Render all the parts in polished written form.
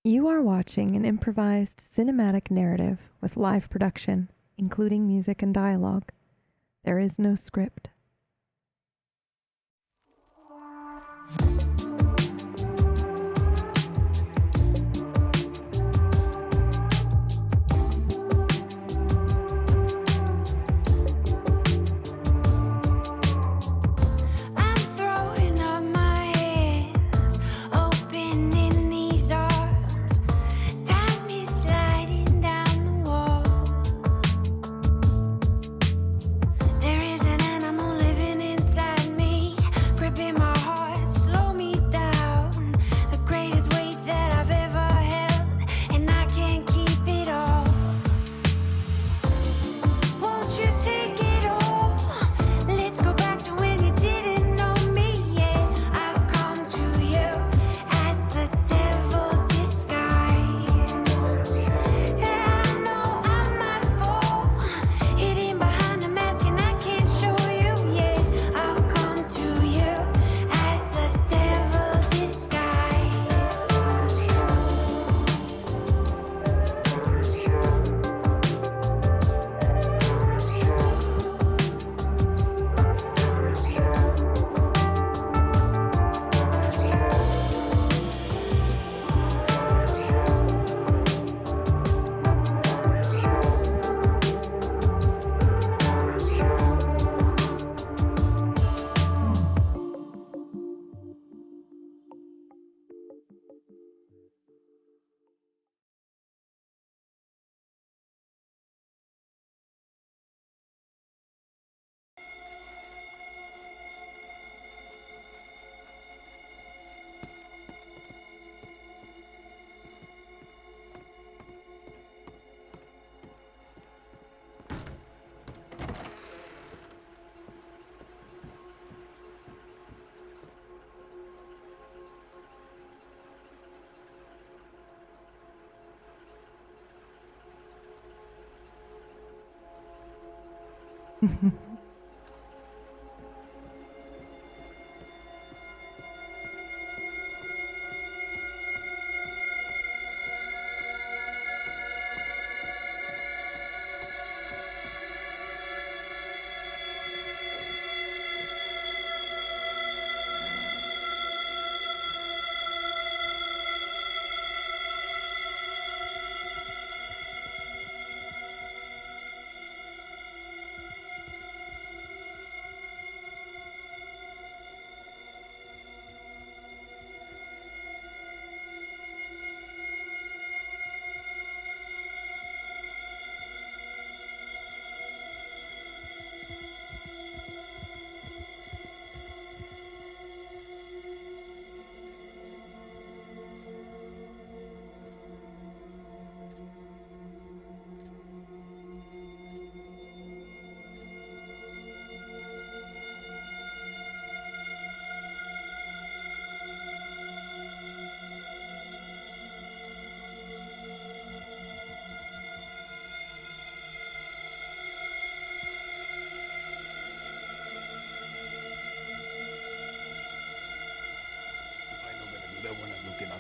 You are watching an improvised cinematic narrative with live production, including music and dialogue. There is no script.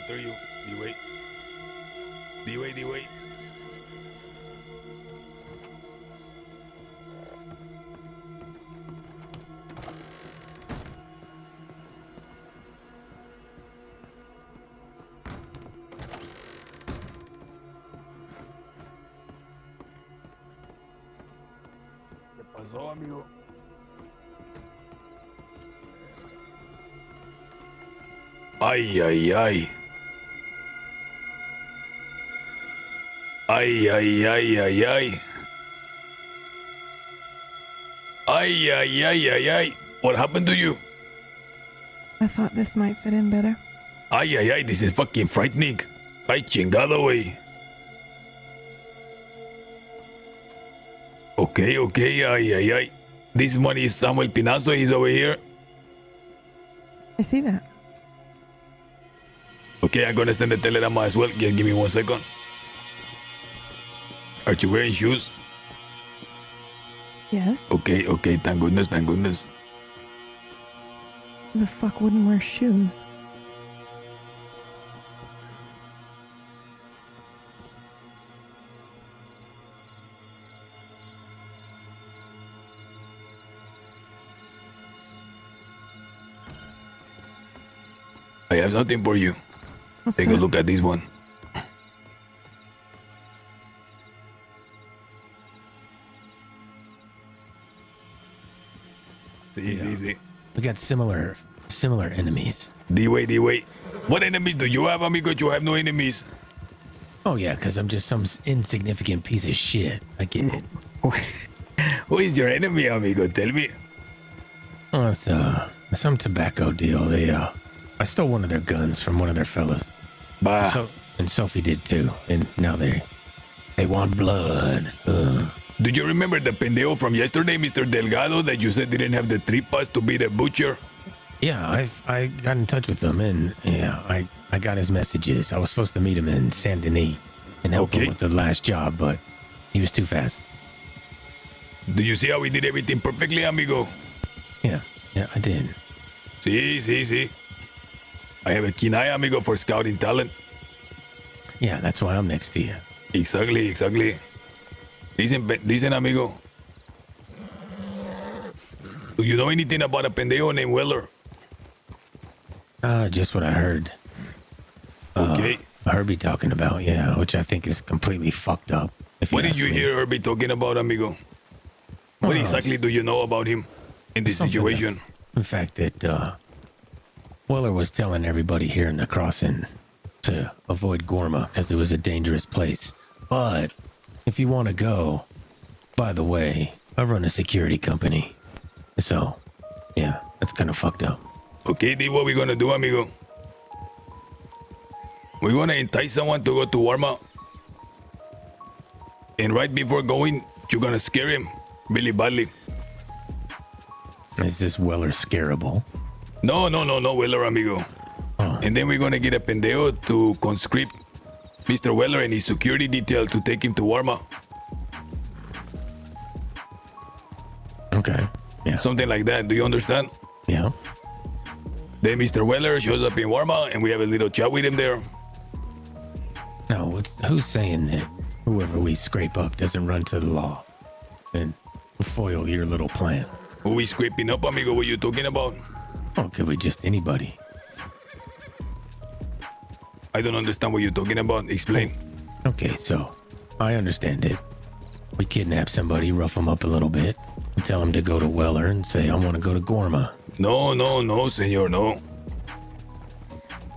After you, D-Way. D-Way, D-Way. ¿Qué pasó, amigo? Ay, ay, ay. Ay, ay, ay, ay, ay. Ay, ay, ay, ay, ay. What happened to you? I thought this might fit in better. Ay, ay, ay, this is fucking frightening. Ay, chingado, güey. Okay, okay, ay, ay, ay. This one is Samuel Pinazo, he's over here. I see that. Okay, I'm gonna send the telegram as well. Just give me 1 second. Are you wearing shoes? Yes? Okay, okay, thank goodness, thank goodness. Who the fuck wouldn't wear shoes? I have something for you. What's Take a that? look at this one. See. We got similar enemies. D-way. What enemies do you have, amigo? You have no enemies. Oh yeah, because I'm just some insignificant piece of shit. I get it. Who is your enemy, amigo? Tell me. Oh, it's some tobacco deal. I stole one of their guns from one of their fellas. Bah. And Sophie did too. And now they want blood. Do you remember the pendejo from yesterday, Mr. Delgado, that you said didn't have the tripas to be the butcher? Yeah, I got in touch with him, and yeah, I got his messages. I was supposed to meet him in Saint Denis and help him with the last job, but he was too fast. Do you see how we did everything perfectly, amigo? Yeah, I did. See. I have a keen eye, amigo, for scouting talent. Yeah, that's why I'm next to you. Exactly. Listen, amigo. Do you know anything about a pendejo named Weller? Just what I heard. Okay. Herbie talking about, yeah, which I think is completely fucked up. What did you hear Herbie talking about, amigo? What exactly do you know about him in this situation? In fact, that Weller was telling everybody here in the crossing to avoid Guarma because it was a dangerous place. But if you want to go, by the way, I run a security company. So, yeah, that's kind of fucked up. Okay, D, what we gonna do, amigo? We're gonna entice someone to go to Guarma. And right before going, you're gonna scare him really badly. Is this Weller scarable? No, Weller, amigo. Oh. And then we're gonna get a pendejo to conscript Mr. Weller and his security detail to take him to Guarma. Okay. Yeah. Something like that. Do you understand? Yeah. Then Mr. Weller shows up in Guarma and we have a little chat with him there. No, who's saying that whoever we scrape up doesn't run to the law and foil your little plan? Who we scraping up, amigo? What you talking about? Oh, could we just anybody? I don't understand what you're talking about. Explain. Okay, so I understand it. We kidnap somebody, rough them up a little bit, and tell them to go to Weller and say, I want to go to Guarma. No, senor, no.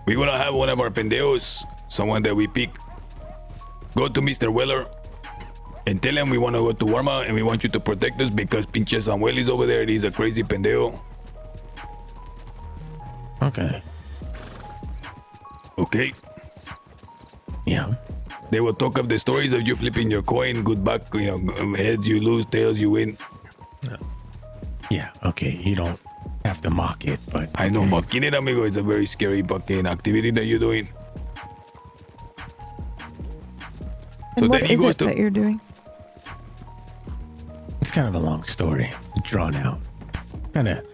We're gonna have one of our pendejos, someone that we pick, go to Mr. Weller and tell him we want to go to Guarma and we want you to protect us because pinche Samuel is over there. He's a crazy pendejo. Okay. Okay. Yeah. They will talk of the stories of you flipping your coin, good back, heads you lose, tails you win. Yeah, okay. You don't have to mock it, but... I know, mocking it, amigo, is a very scary fucking activity that you're doing. And So what then he is goes it to... that you're doing? It's kind of a long story. It's drawn out. Kind of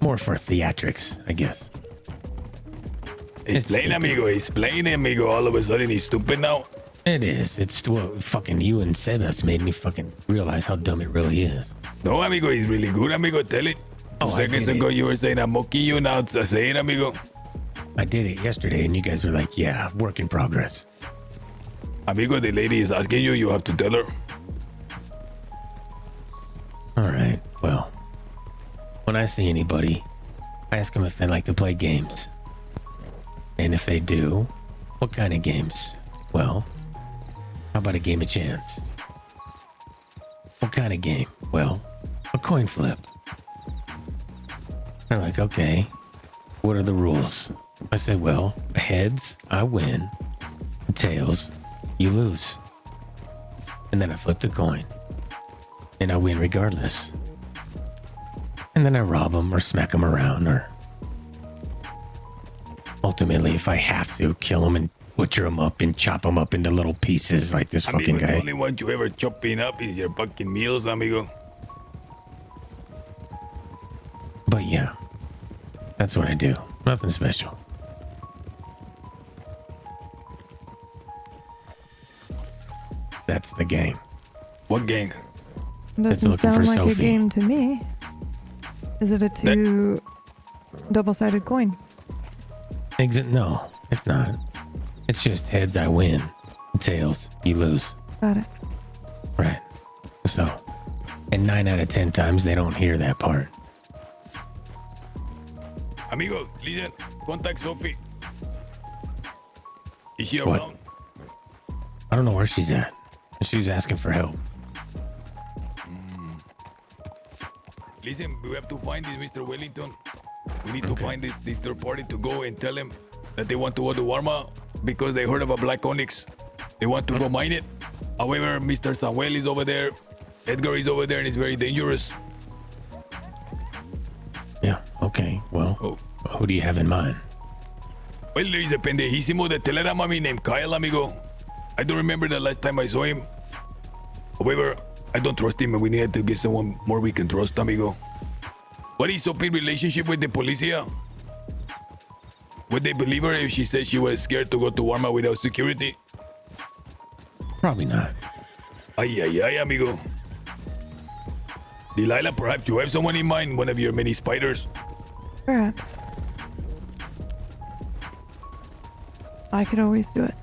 more for theatrics, I guess. Explain, amigo. All of a sudden he's stupid now. It is. It's what fucking you and Sebas made me fucking realize how dumb it really is. No, amigo, he's really good, amigo. Tell it. Oh, 2 seconds ago you were saying I'm mocking you, now it's say it, amigo. I did it yesterday and you guys were like, yeah, work in progress. Amigo, the lady is asking you, you have to tell her. All right, well, when I see anybody, I ask them if they like to play games. And if they do, what kind of games? Well, how about a game of chance? What kind of game? Well, a coin flip. They're like, okay, what are the rules? I say, well, heads, I win. Tails, you lose. And then I flip the coin. And I win regardless. And then I rob them or smack them around or... Ultimately, if I have to, kill them and butcher them up and chop them up into little pieces like this fucking amigo, guy. The only one you ever chopping up is your fucking meals, amigo. But yeah, that's what I do. Nothing special. That's the gang. What gang? Doesn't looking sound for like a Sophie. game to me. Is it a double-sided coin? No, it's not. It's just heads I win, tails you lose. Got it. Right. So, and 9 out of 10 times they don't hear that part. Amigo, listen, contact Sophie. Is she What? around? I don't know where she's at. She's asking for help. Listen, we have to find this Mr. Wellington. We need to find this third party to go and tell him that they want to go to Guarma because they heard of a black onyx. They want to go mine it. However, Mr. Samuel is over there. Edgar is over there and it's very dangerous. Yeah, okay. Well, who do you have in mind? Well, there is a pendejísimo de Teleramami named Kyle, amigo. I don't remember the last time I saw him. However, I don't trust him and we need to get someone more we can trust, amigo. What is Sophie's relationship with the policia? Would they believe her if she said she was scared to go to Guarma without security? Probably not. Ay, amigo. Delilah, perhaps you have someone in mind, one of your many spiders. Perhaps. I could always do it.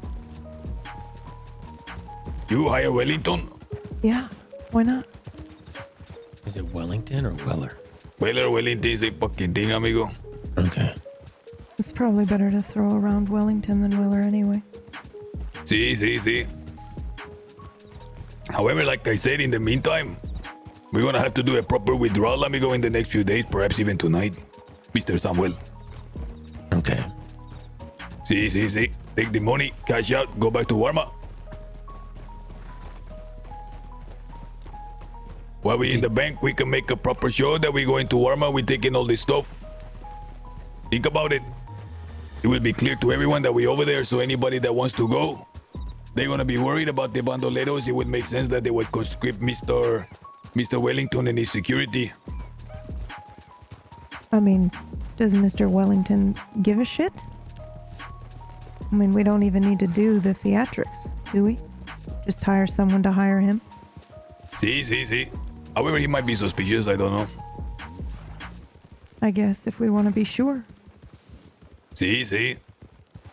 You hire Wellington? Yeah, why not? Is it Wellington or Weller? Wellington is a fucking thing, amigo. Okay. It's probably better to throw around Wellington than Weller anyway. See. However, like I said, in the meantime, we're gonna have to do a proper withdrawal, amigo, in the next few days, perhaps even tonight, Mr. Samuel. Okay. See. Take the money, cash out, go back to Guarma. While we're in the bank, we can make a proper show that we're going to Guarma, we're taking all this stuff. Think about it. It will be clear to everyone that we're over there, so anybody that wants to go, they're gonna be worried about the bandoleros. It would make sense that they would conscript Mr. Wellington and his security. I mean, does Mr. Wellington give a shit? I mean, we don't even need to do the theatrics, do we? Just hire someone to hire him? See. However, he might be suspicious, I don't know. I guess if we want to be sure. See.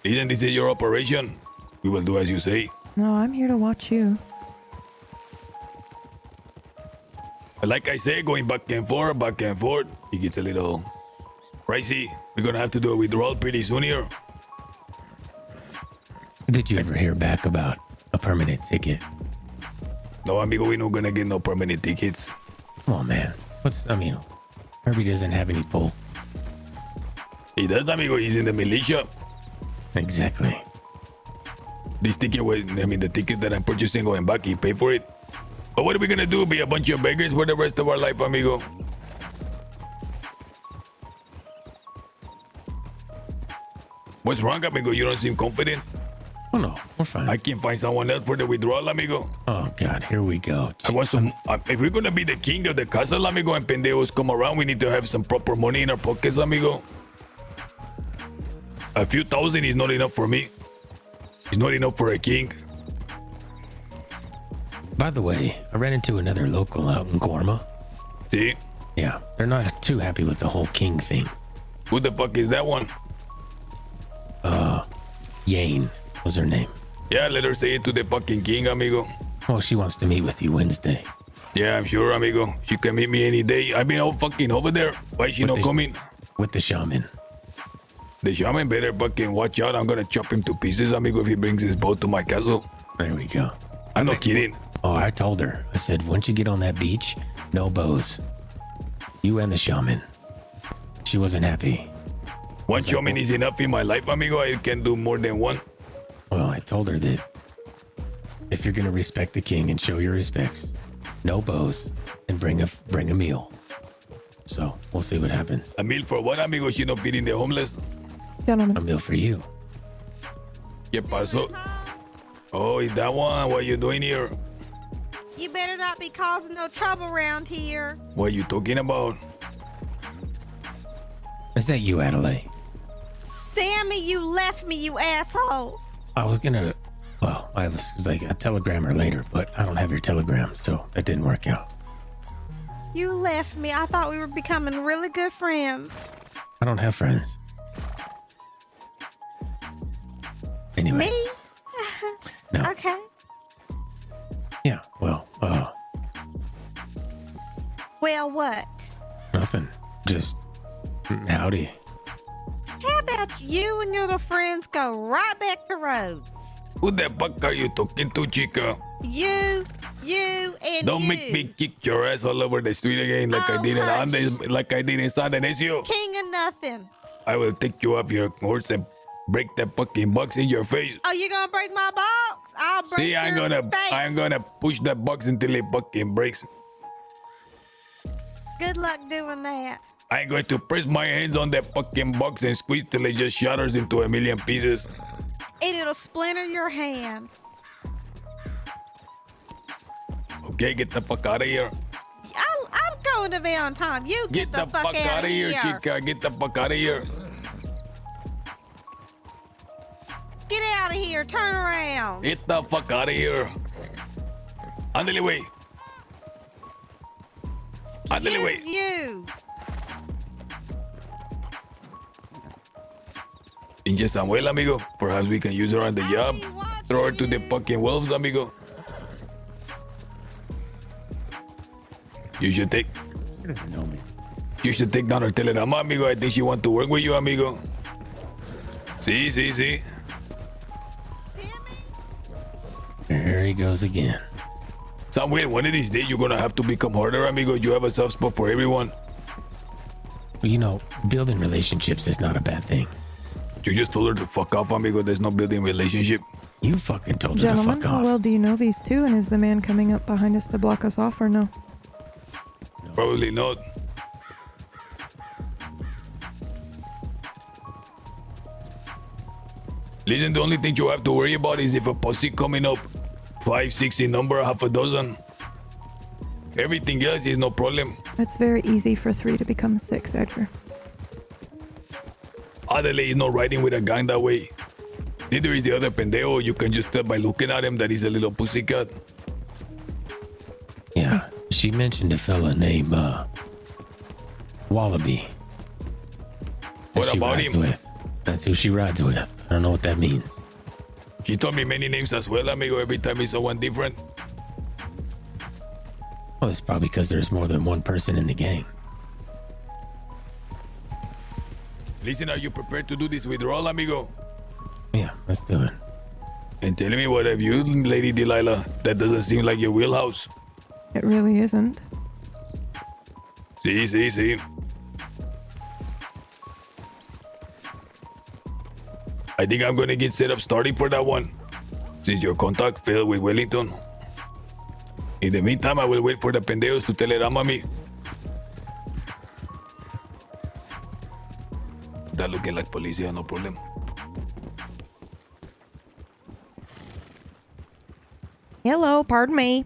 Listen, this is your operation. We will do as you say. No, I'm here to watch you. But like I say, going back and forth, it gets a little pricey. We're gonna have to do a withdrawal pretty soon here. Did you ever hear back about a permanent ticket? No, amigo, we're not gonna get no permanent tickets. Come on, man. Herbie doesn't have any pull. He does, amigo. He's in the militia. Exactly. This ticket the ticket that I'm purchasing going back, he paid for it. But what are we gonna do? Be a bunch of beggars for the rest of our life, amigo? What's wrong, amigo? You don't seem confident. Oh no, we're fine. I can find someone else for the withdrawal, amigo. Oh God, here we go. I want some. If we're gonna be the king of the castle, amigo, and pendejos come around, we need to have some proper money in our pockets, amigo. A few thousand is not enough for me. It's not enough for a king. By the way, I ran into another local out in Guarma. See? Yeah, they're not too happy with the whole king thing. Who the fuck is that one? Yane was her name. Yeah, let her say it to the fucking king, amigo. Oh, she wants to meet with you Wednesday. Yeah, I'm sure, amigo. She can meet me any day. I've been all fucking over there. Why is she not coming? With the shaman. The shaman better fucking watch out. I'm gonna chop him to pieces, amigo, if he brings his boat to my castle. There we go. I'm not kidding. Oh, I told her. I said, once you get on that beach, no bows. You and the shaman. She wasn't happy. One shaman is enough in my life, amigo. I can do more than one. Well, I told her that if you're gonna respect the king and show your respects, no bows and bring a meal. So we'll see what happens. A meal for what, amigo? She not feeding the homeless? Gentlemen. A meal for you. ¿Qué pasó? Oh, is that one? What are you doing here? You better not be causing no trouble around here. What are you talking about? Is that you, Adelaide? Sammy, you left me, you asshole. I was like a telegram her later, but I don't have your telegram, so that didn't work out. You left me. I thought we were becoming really good friends. I don't have friends. Anyway. Me? No. Okay. Yeah, well, Well, what? nothing. Just howdy. How about you and your little friends go right back to Rhodes? Who the fuck are you talking to, chica? You, and Don't you. make me kick your ass all over the street again like I Oh, did in hush. Andes, like I did in San Denisio. King of nothing. I will take you off your horse and break that fucking box in your face. Oh, you gonna break my box? I'll break See, your face. I'm gonna push that box until it fucking breaks. Good luck doing that. I'm going to press my hands on that fucking box and squeeze till it just shatters into a million pieces. And it'll splinter your hand. Okay, get the fuck out of here. I'm going to Valentine. You get the fuck out of here. chica. Get the fuck out of here. Get out of here. Turn around. Get the fuck out of here. Ándale, güey. Ándale, güey. Yes, you. Pinche Samuel, amigo. Perhaps we can use her on the job. be watching Throw her to the you. fucking wolves, amigo. You should take He doesn't know me. You should take down her telerama, amigo. I think she wants to work with you, amigo. Sí. There he goes again. Samuel, one of these days you're gonna have to become harder, amigo. You have a soft spot for everyone. Well, you know, building relationships is not a bad thing. You just told her to fuck off, amigo. There's no building relationship. You fucking told her to Gentlemen, fuck how off. well do you know these two? And is the man coming up behind us to block us off or no? Probably not. Listen, the only thing you have to worry about is if a pussy coming up 5, 6 in number, half a dozen. Everything else is no problem. It's very easy for 3 to become 6, Edgar. Adelaide is not riding with a gang that way. Neither is the other pendejo. You can just tell by looking at him that he's a little pussycat. Yeah, she mentioned a fella named, Wallaby. that What she about rides him? With. That's who she rides with. I don't know what that means. She told me many names as well, amigo. Every time it's someone different. Well, it's probably because there's more than one person in the gang. Listen, are you prepared to do this withdrawal, amigo? Yeah, let's do it. And tell me, what have you, Lady Delilah? That doesn't seem like your wheelhouse. It really isn't. See. I think I'm gonna get set up starting for that one. Since your contact failed with Wellington. In the meantime, I will wait for the pendejos to telegram me. That looking like policia, no problem. Hello, pardon me.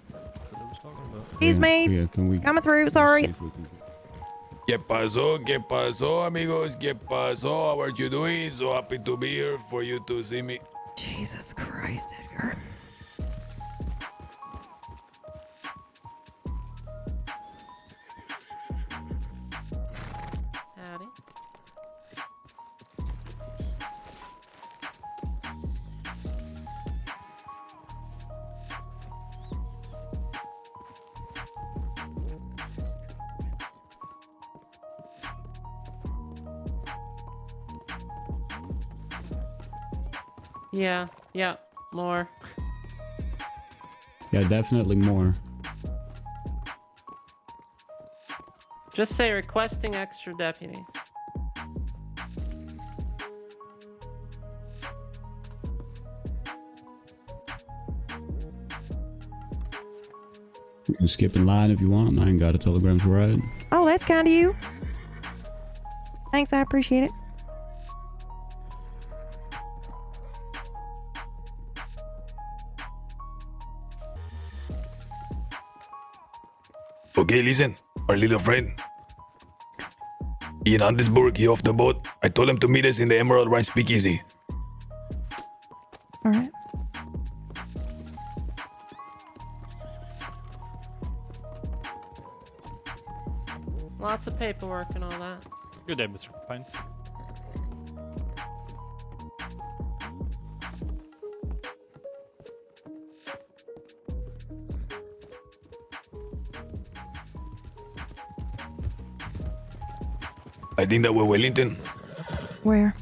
Excuse me. Yeah, can we Coming through, sorry. see if we can- ¿Qué pasó, amigos? ¿Qué pasó? How are you doing? So happy to be here for you to see me. Jesus Christ, Edgar. Howdy. Yeah, more. Yeah, definitely more. Just say requesting extra deputies. You can skip in line if you want. I ain't got a telegram to write. Oh, that's kind of you. Thanks, I appreciate it. Okay, listen, our little friend. In Andesburg, he off the boat. I told him to meet us in the Emerald Rhine Speakeasy. All right. Lots of paperwork and all that. Good day, Mr. Pine. I think that we're Wellington. Where?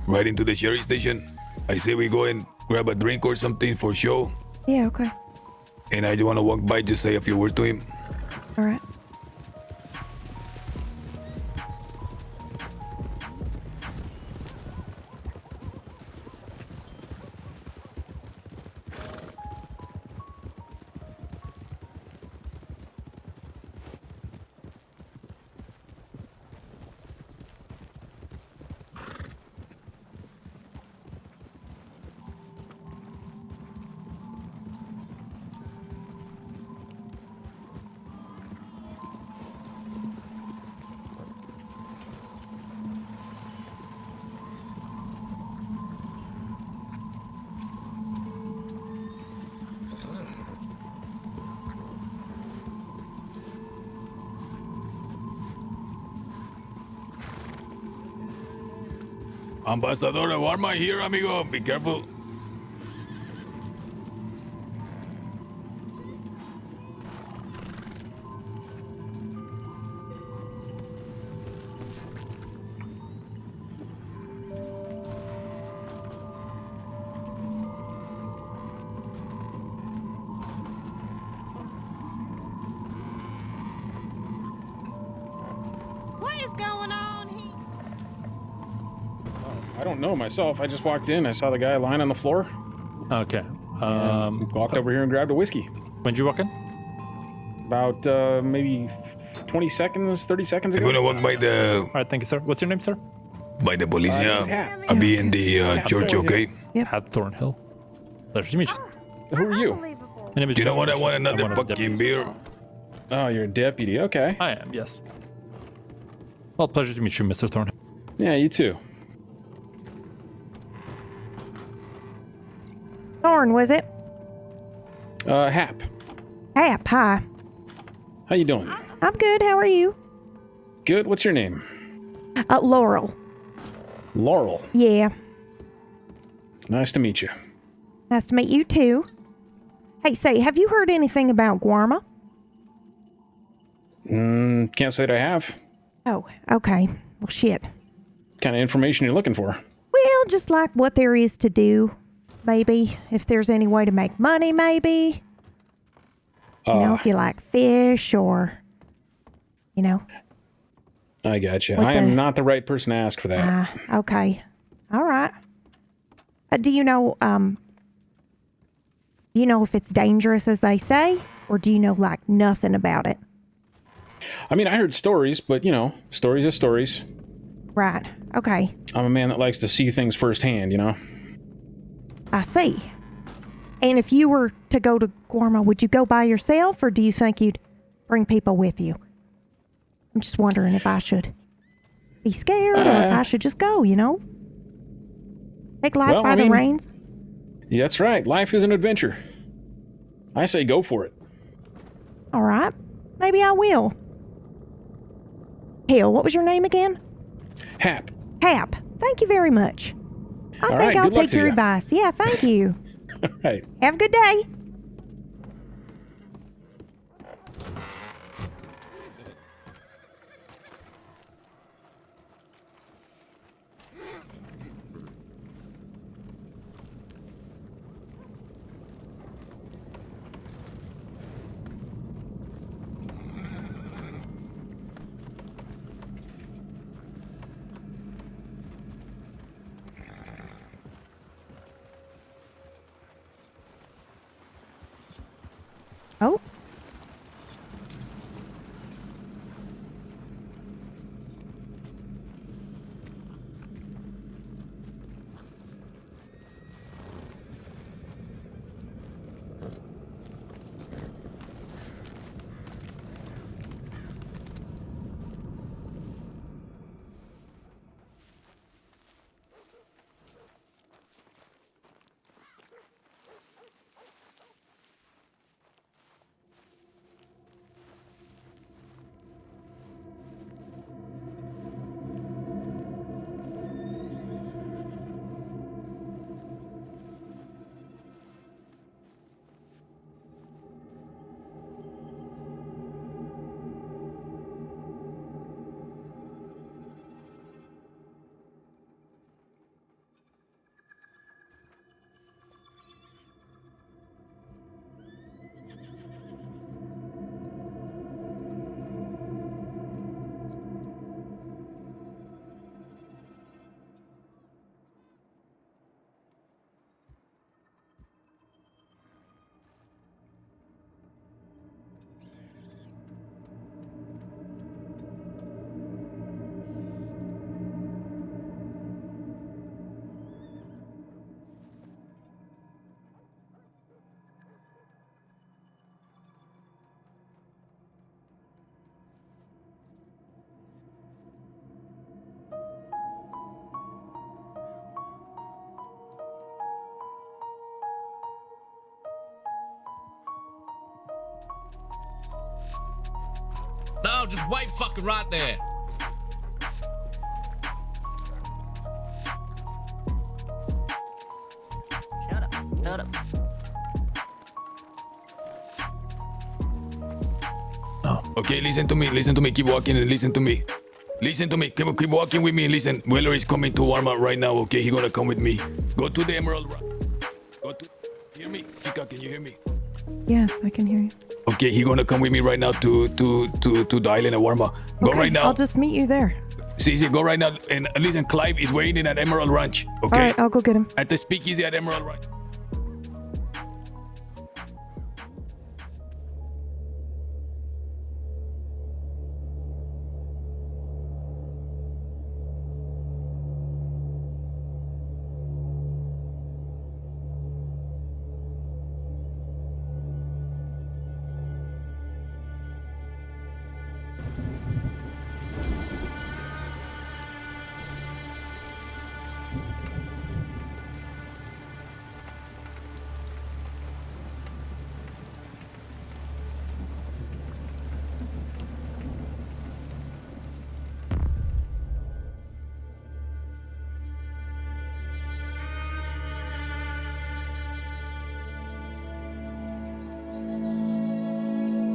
Right into the sheriff station. I say we go and grab a drink or something for show. Yeah, okay. And I just want to walk by, just say a few words to him. All right. Ambassador Guarma here, amigo. Be careful. What is going on here? I don't know myself. I just walked in. I saw the guy lying on the floor. Okay. Walked over here and grabbed a whiskey. When did you walk in? About maybe 20 seconds, 30 seconds I'm ago. gonna walk by the All right, thank you, sir. What's your name, sir? police. Hat. Yeah, I'll be in the church. Okay. At Thornhill. Pleasure to meet you. Who are you? My name is You know what? I George. want I'm another one of the fucking deputies. beer. Oh, you're a deputy. Okay. I am, yes. Well, pleasure to meet you, Mr. Thornhill. Yeah, you too. Thorn, was it? Hap. Hap, hi. How you doing? I'm good. How are you? Good. What's your name? Laurel. Laurel. Yeah. Nice to meet you. Nice to meet you too. Hey, say, have you heard anything about Guarma? Can't say that I have. Oh, okay. Well, shit. Kind of information you're looking for? Well, just like what there is to do. Maybe if there's any way to make money, maybe. You know, if you like fish or, you know. I got you. What I am the- not the right person to ask for that. Okay. All right. Do you know if it's dangerous as they say, or do you know like nothing about it? I mean, I heard stories, but stories are stories. Right. Okay. I'm a man that likes to see things firsthand, I see. And if you were to go to Guarma, would you go by yourself, or do you think you'd bring people with you? I'm just wondering if I should be scared or if I should just go, Take life by the reins. Yeah, that's right. Life is an adventure. I say go for it. All right. Maybe I will. Hell, what was your name again? Hap. Hap. Thank you very much. I All think right, I'll good luck take to your you. advice. Yeah, thank you. All right. Have a good day. Oh. No, just wait fucking right there. Shut up. Shut up. Okay, listen to me, keep walking and listen to me. Listen to me, keep walking with me, listen. Weller is coming to Guarma right now, okay? He's gonna come with me. Go to the Emerald Rock. Hear me? Chica, can you hear me? Yes, I can hear you. Okay, he's gonna come with me right now to the island of Guarma. Go Okay, right now. I'll just meet you there. See, go right now. And listen, Clive is waiting at Emerald Ranch, okay? All right, I'll go get him. At the speakeasy at Emerald Ranch.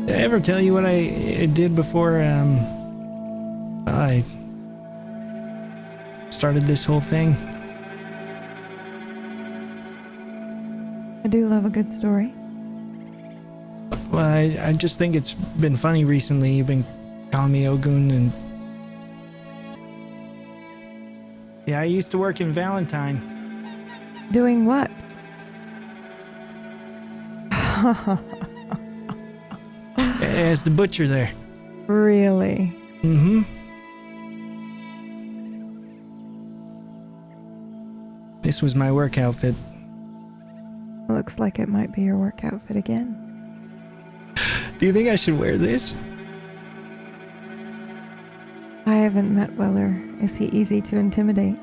Did I ever tell you what I did before I started this whole thing? I do love a good story. Well, I just think it's been funny recently. You've been calling me Ogun, and yeah, I used to work in Valentine. Doing what? As the butcher there. Really? Mm-hmm. This was my work outfit. Looks like it might be your work outfit again. Do you think I should wear this? I haven't met Weller. Is he easy to intimidate?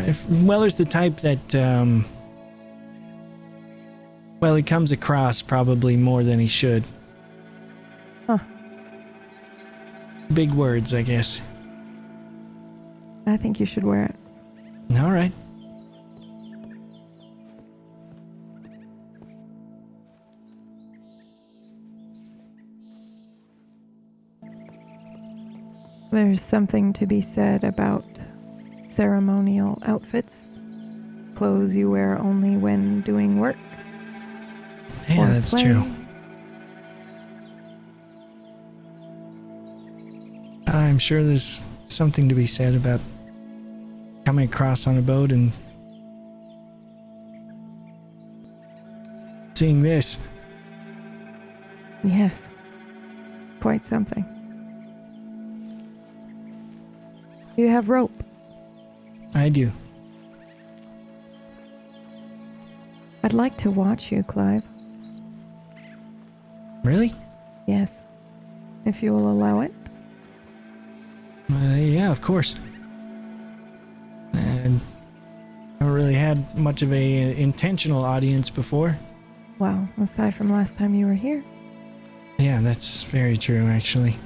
If Weller's the type that, well, he comes across probably more than he should. Huh. Big words, I guess. I think you should wear it. All right. There's something to be said about ceremonial outfits. Clothes you wear only when doing work. Yeah, or that's play. true. I'm sure there's something to be said about coming across on a boat and seeing this. Yes. Quite something. Do you have rope? I do. I'd like to watch you, Clive. Really? Yes. If you will allow it. Yeah, of course. And I haven't really had much of a intentional audience before. Well, aside from last time you were here. Yeah, that's very true, actually.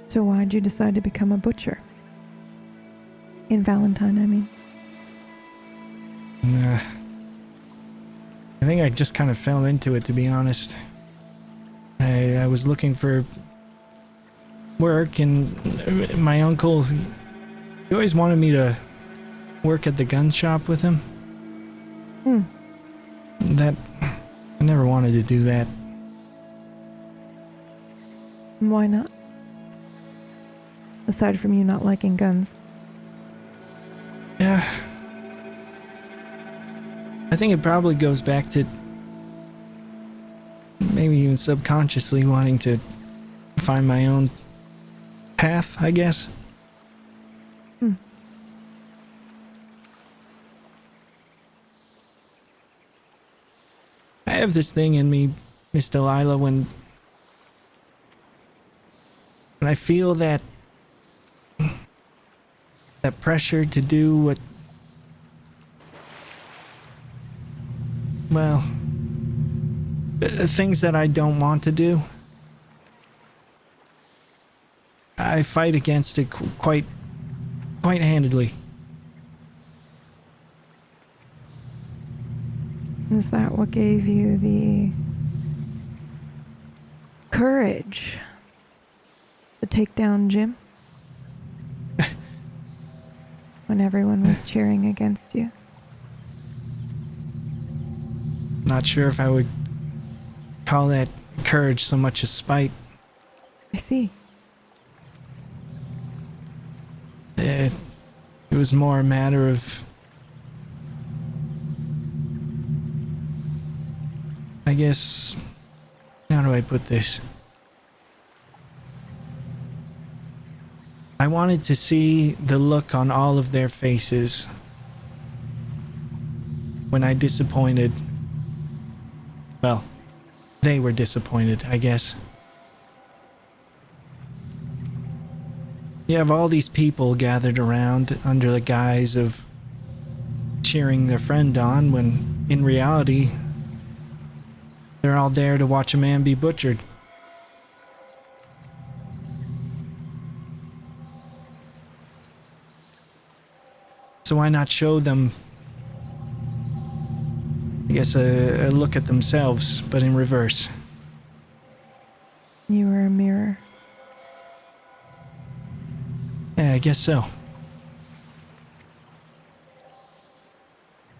So why'd you decide to become a butcher? In Valentine, I mean. I think I just kind of fell into it, to be honest. I was looking for work, and my uncle, he always wanted me to work at the gun shop with him. I never wanted to do that. Why not? Aside from you not liking guns. Yeah. I think it probably goes back to maybe even subconsciously wanting to find my own path, I guess. I have this thing in me, Miss Delilah, when I feel that pressure to do what well, things that I don't want to do. I fight against it quite handedly. Is that what gave you the courage to take down Jim? When everyone was cheering against you? Not sure if I would call that courage so much as spite. I see. It was more a matter of, I guess, how do I put this? I wanted to see the look on all of their faces when I disappointed. Well, they were disappointed, I guess. You have all these people gathered around under the guise of cheering their friend on, when in reality, they're all there to watch a man be butchered. So why not show them, I guess, a look at themselves, but in reverse? You were a mirror. Yeah, I guess so.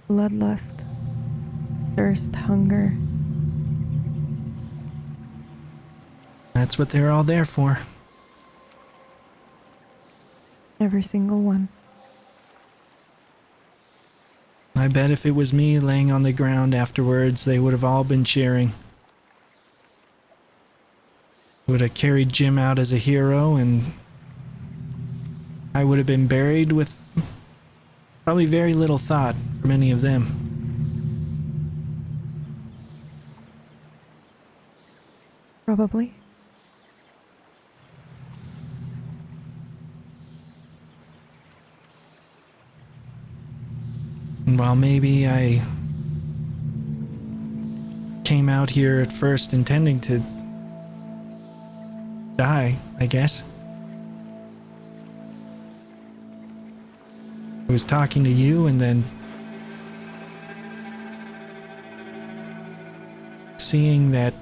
Bloodlust. Thirst, hunger. That's what they're all there for. Every single one. I bet if it was me laying on the ground afterwards, they would have all been cheering. Would have carried Jim out as a hero, and I would have been buried with probably very little thought for many of them. Probably. And while maybe I came out here at first intending to die, I guess. I was talking to you, and then seeing that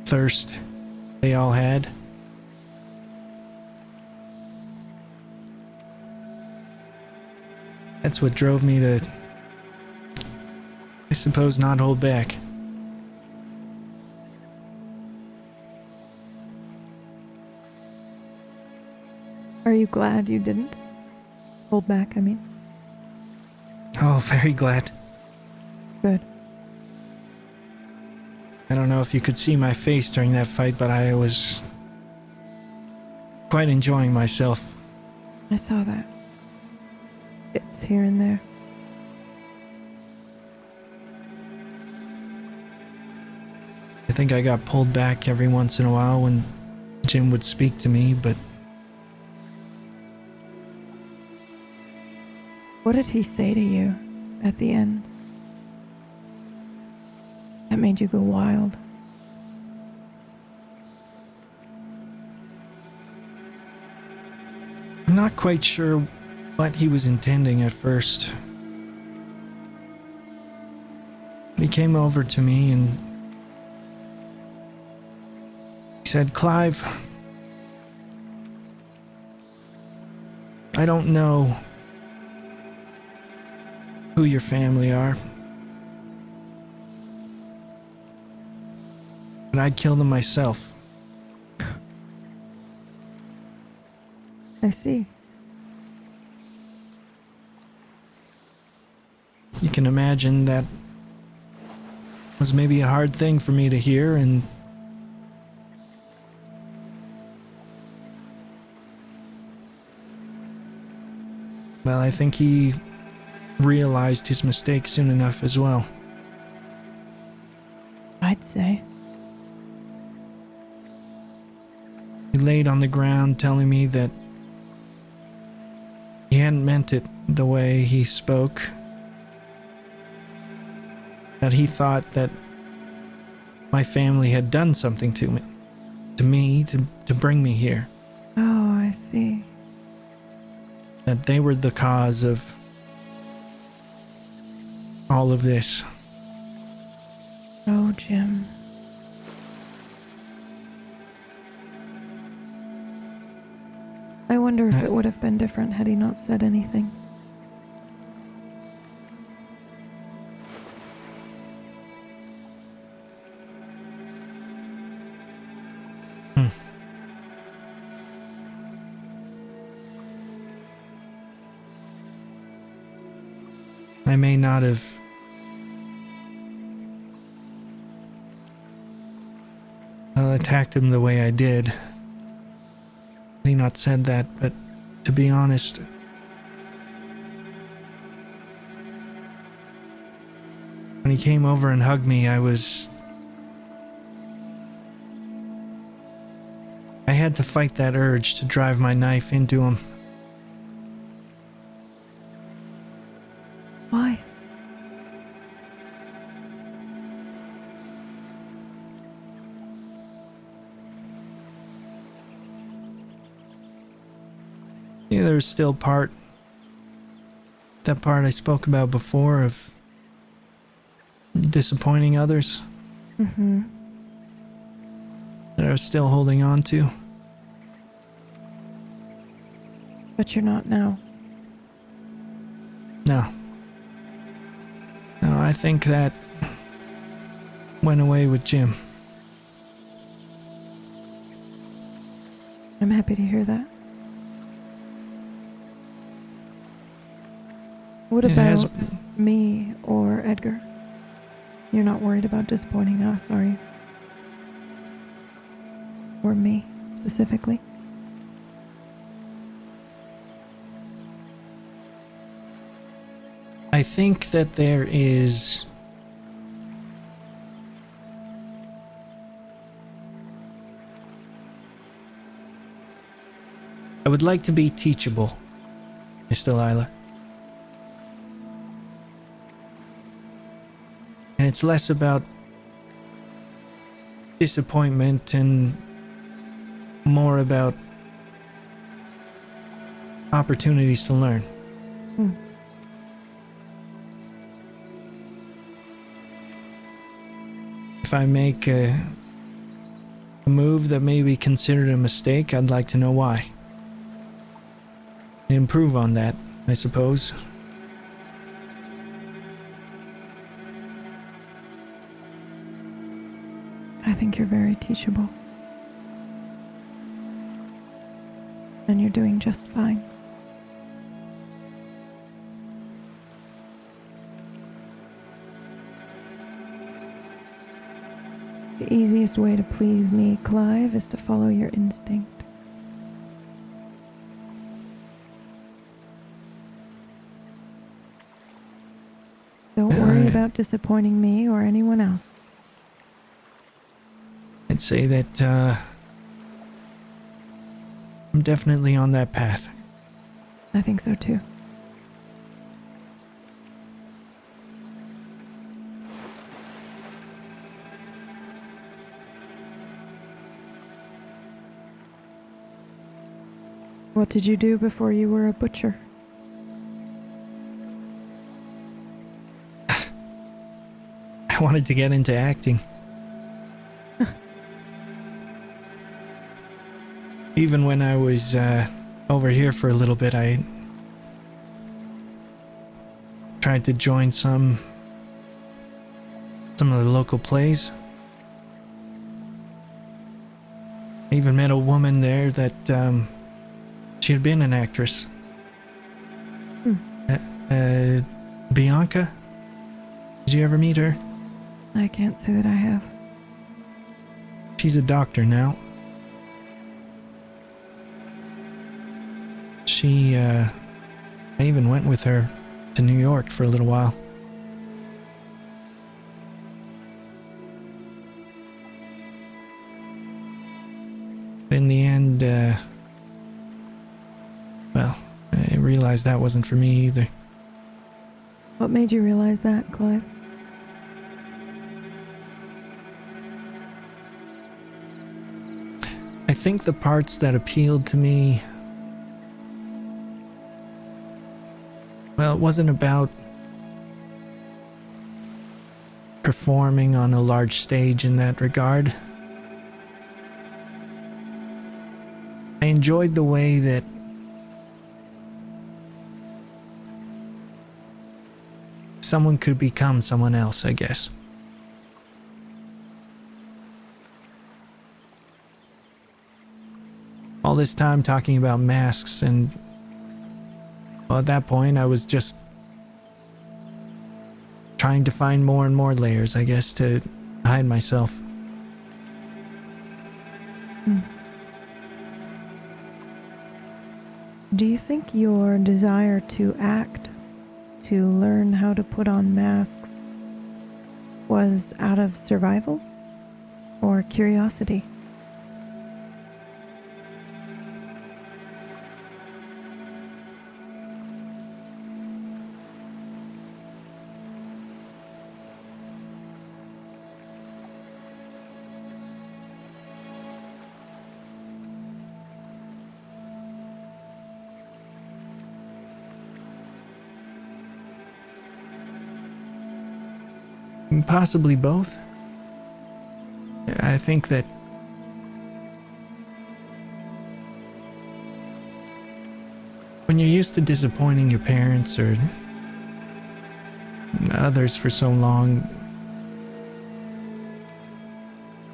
thirst they all had. That's what drove me to, I suppose, not hold back. Are you glad you didn't hold back, I mean? Oh, very glad. Good. I don't know if you could see my face during that fight, but I was quite enjoying myself. I saw that. It's here and there. I think I got pulled back every once in a while when Jim would speak to me, but What did he say to you at the end that made you go wild? I'm not quite sure what he was intending at first. He came over to me and he said, "Clive, I don't know who your family are, but I'd kill them myself." I see. You can imagine that was maybe a hard thing for me to hear, and well, I think he realized his mistake soon enough as well. I'd say. He laid on the ground telling me that he hadn't meant it the way he spoke. That he thought that my family had done something to me to bring me here. Oh, I see. That they were the cause of all of this. Oh, Jim. I wonder if it would have been different had he not said anything. I may not have attacked him the way I did. He not said that, but to be honest, when he came over and hugged me, I had to fight that urge to drive my knife into him. Why? Yeah, there's still that part I spoke about before of disappointing others. Mm-hmm. That I was still holding on to. But you're not now. No, I think that went away with Jim. I'm happy to hear that. What It has- about me or Edgar? You're not worried about disappointing us, are you? Or me, specifically? I think that there is I would like to be teachable, Miss Delilah. And it's less about disappointment and more about opportunities to learn. If I make a move that may be considered a mistake, I'd like to know why. And improve on that, I suppose. I think you're very teachable. And you're doing just fine. The easiest way to please me, Clive, is to follow your instinct. Don't worry about disappointing me or anyone else. I'd say that I'm definitely on that path. I think so too. What did you do before you were a butcher? I wanted to get into acting. Even when I was over here for a little bit, I tried to join some of the local plays. I even met a woman there that she had been an actress. Bianca? Did you ever meet her? I can't say that I have. She's a doctor now. I even went with her to New York for a little while. In the end, well, I realized that wasn't for me either. What made you realize that, Clive? I think the parts that appealed to me, well, it wasn't about performing on a large stage in that regard. I enjoyed the way that someone could become someone else, I guess. All this time talking about masks, and well, at that point I was just trying to find more and more layers, I guess, to hide myself. Do you think your desire to act, to learn how to put on masks, was out of survival or curiosity? Possibly both. I think that when you're used to disappointing your parents or others for so long,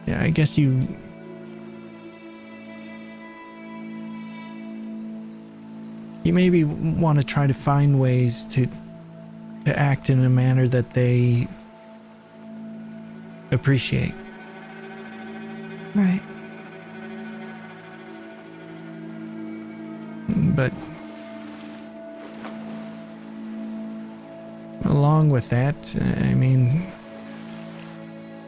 I guess you maybe want to try to find ways to act in a manner that they appreciate. Right. But along with that, I mean,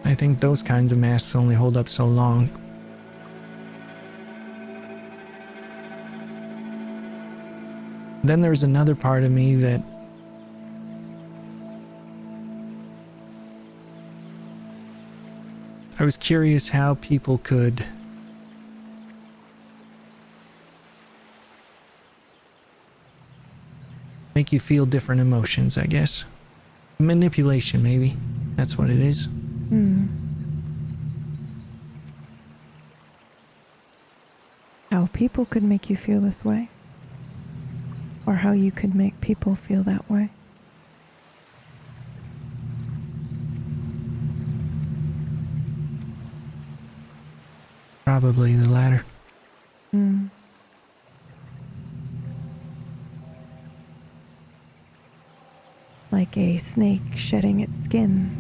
I think those kinds of masks only hold up so long. Then there's another part of me that I was curious how people could make you feel different emotions, I guess. Manipulation, maybe. That's what it is. How people could make you feel this way, or how you could make people feel that way. Probably the latter. Like a snake shedding its skin.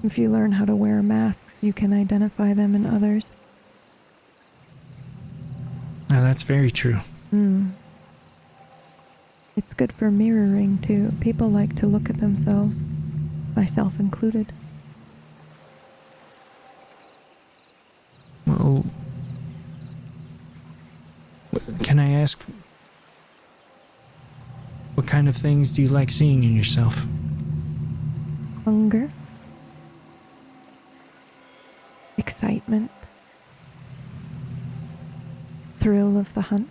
If you learn how to wear masks, you can identify them in others. Now that's very true. It's good for mirroring, too. People like to look at themselves, myself included. Well, can I ask, what kind of things do you like seeing in yourself? Hunger. Excitement. Thrill of the hunt.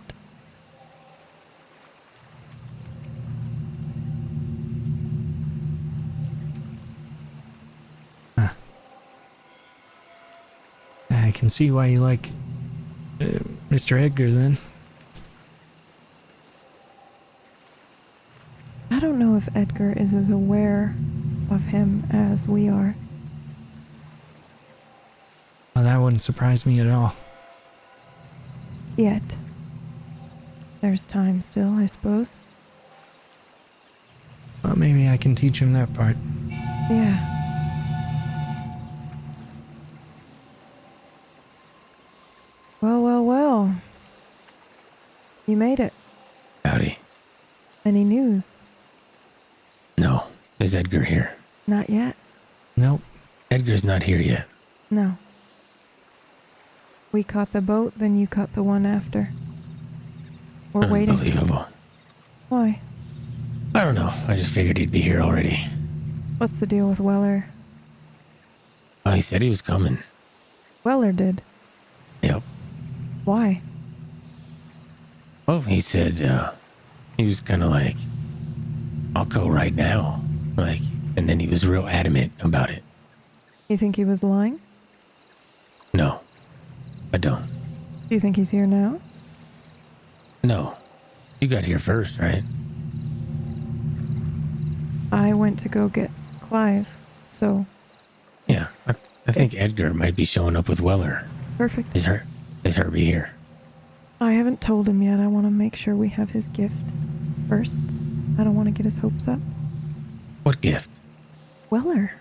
I can see why you like Mr. Edgar then. I don't know if Edgar is as aware of him as we are. Well, that wouldn't surprise me at all. Yet. There's time still, I suppose. Well, maybe I can teach him that part. Yeah. Well. You made it. Howdy. Any news? No. Is Edgar here? Not yet. Nope. Edgar's not here yet. No. We caught the boat, then you caught the one after. We're waiting. Unbelievable. Why? I don't know. I just figured he'd be here already. What's the deal with Weller? Oh, he said he was coming. Weller did. Yep. Why? Well, he said, he was kind of like, I'll go right now. Like, and then he was real adamant about it. You think he was lying? No, I don't. Do you think he's here now? No. You got here first, right? I went to go get Clive, so Yeah. I think Edgar might be showing up with Weller. perfect. Is Herbie here? I haven't told him yet. I want to make sure we have his gift first. I don't want to get his hopes up. What gift? Weller.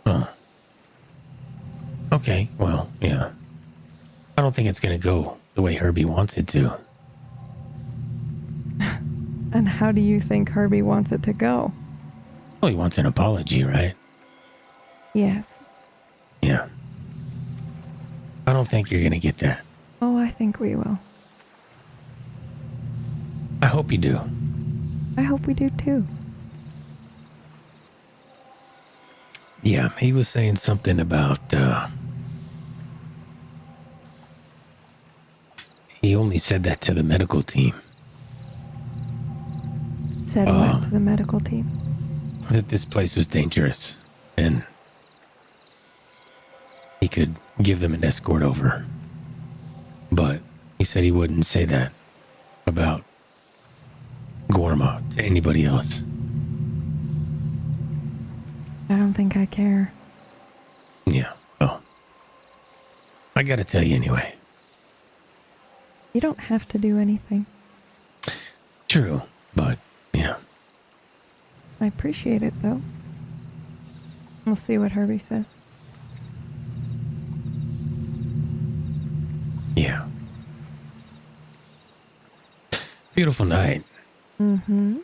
Oh. Okay, well, yeah. I don't think it's gonna go the way Herbie wants it to. And how do you think Herbie wants it to go? Well, he wants an apology, right? Yes. Yeah. I don't think you're gonna get that. Oh, I think we will. I hope you do. I hope we do too. Yeah, he was saying something about, he only said that to the medical team. Said what to the medical team? That this place was dangerous and he could give them an escort over. But he said he wouldn't say that about Guarma to anybody else. I don't think I care. Yeah, well, I gotta tell you anyway. You don't have to do anything. True, but yeah. I appreciate it, though. We'll see what Herbie says. Yeah. Beautiful night. Mm-hmm.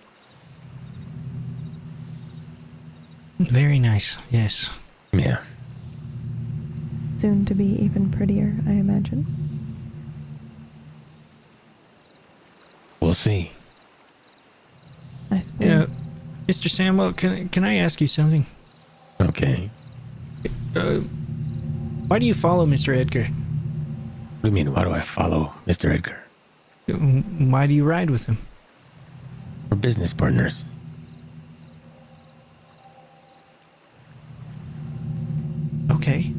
Very nice, yes. Yeah. Soon to be even prettier, I imagine. We'll see. I suppose. Yeah, Mr. Samuel, can I ask you something? Okay. Why do you follow Mr. Edgar? What do you mean, why do I follow Mr. Edgar? Why do you ride with him? We're business partners. Okay.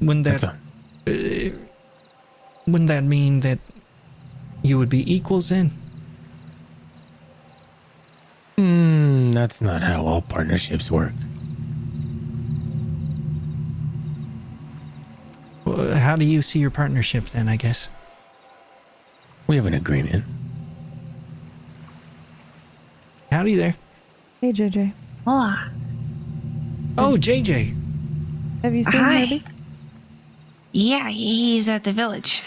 Wouldn't That's that all. wouldn't that mean that you would be equals then? That's not how all partnerships work. How do you see your partnership then, I guess? We have an agreement. Howdy there. Hey, JJ. Hola. Oh, JJ. Have you seen Hi. Herbie? Yeah, he's at the village.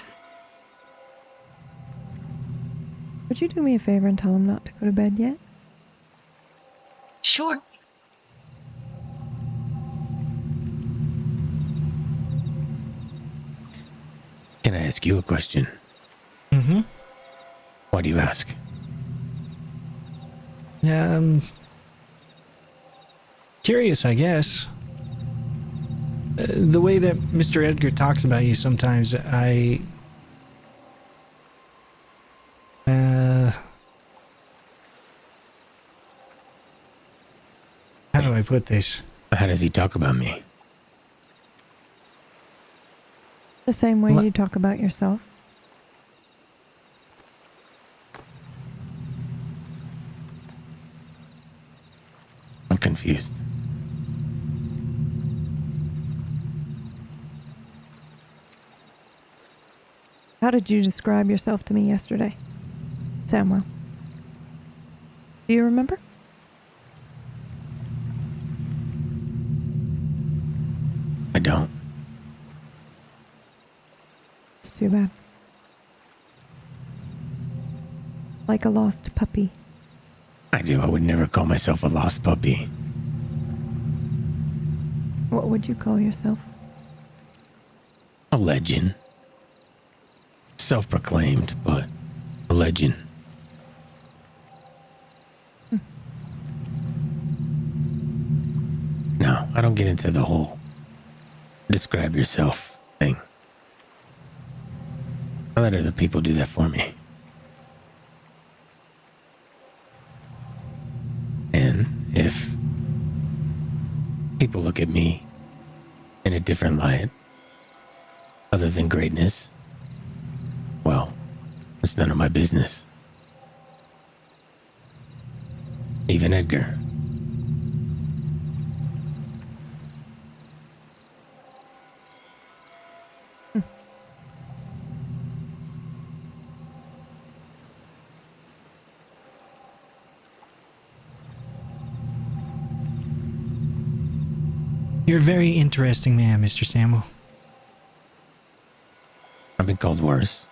Would you do me a favor and tell him not to go to bed yet? Sure. Can I ask you a question? Mm-hmm. Why do you ask? Curious, I guess. The way that Mr. Edgar talks about you sometimes, how do I put this? How does he talk about me? The same way you talk about yourself. I'm confused. How did you describe yourself to me yesterday, Samuel? Do you remember? I don't. It's too bad. Like a lost puppy. I do. I would never call myself a lost puppy. What would you call yourself? A legend. self-proclaimed, but a legend. No, I don't get into the whole describe yourself thing. I let other people do that for me. And if people look at me in a different light, other than greatness, well, it's none of my business. Even Edgar. You're a very interesting man, Mr. Samuel. I've been called worse.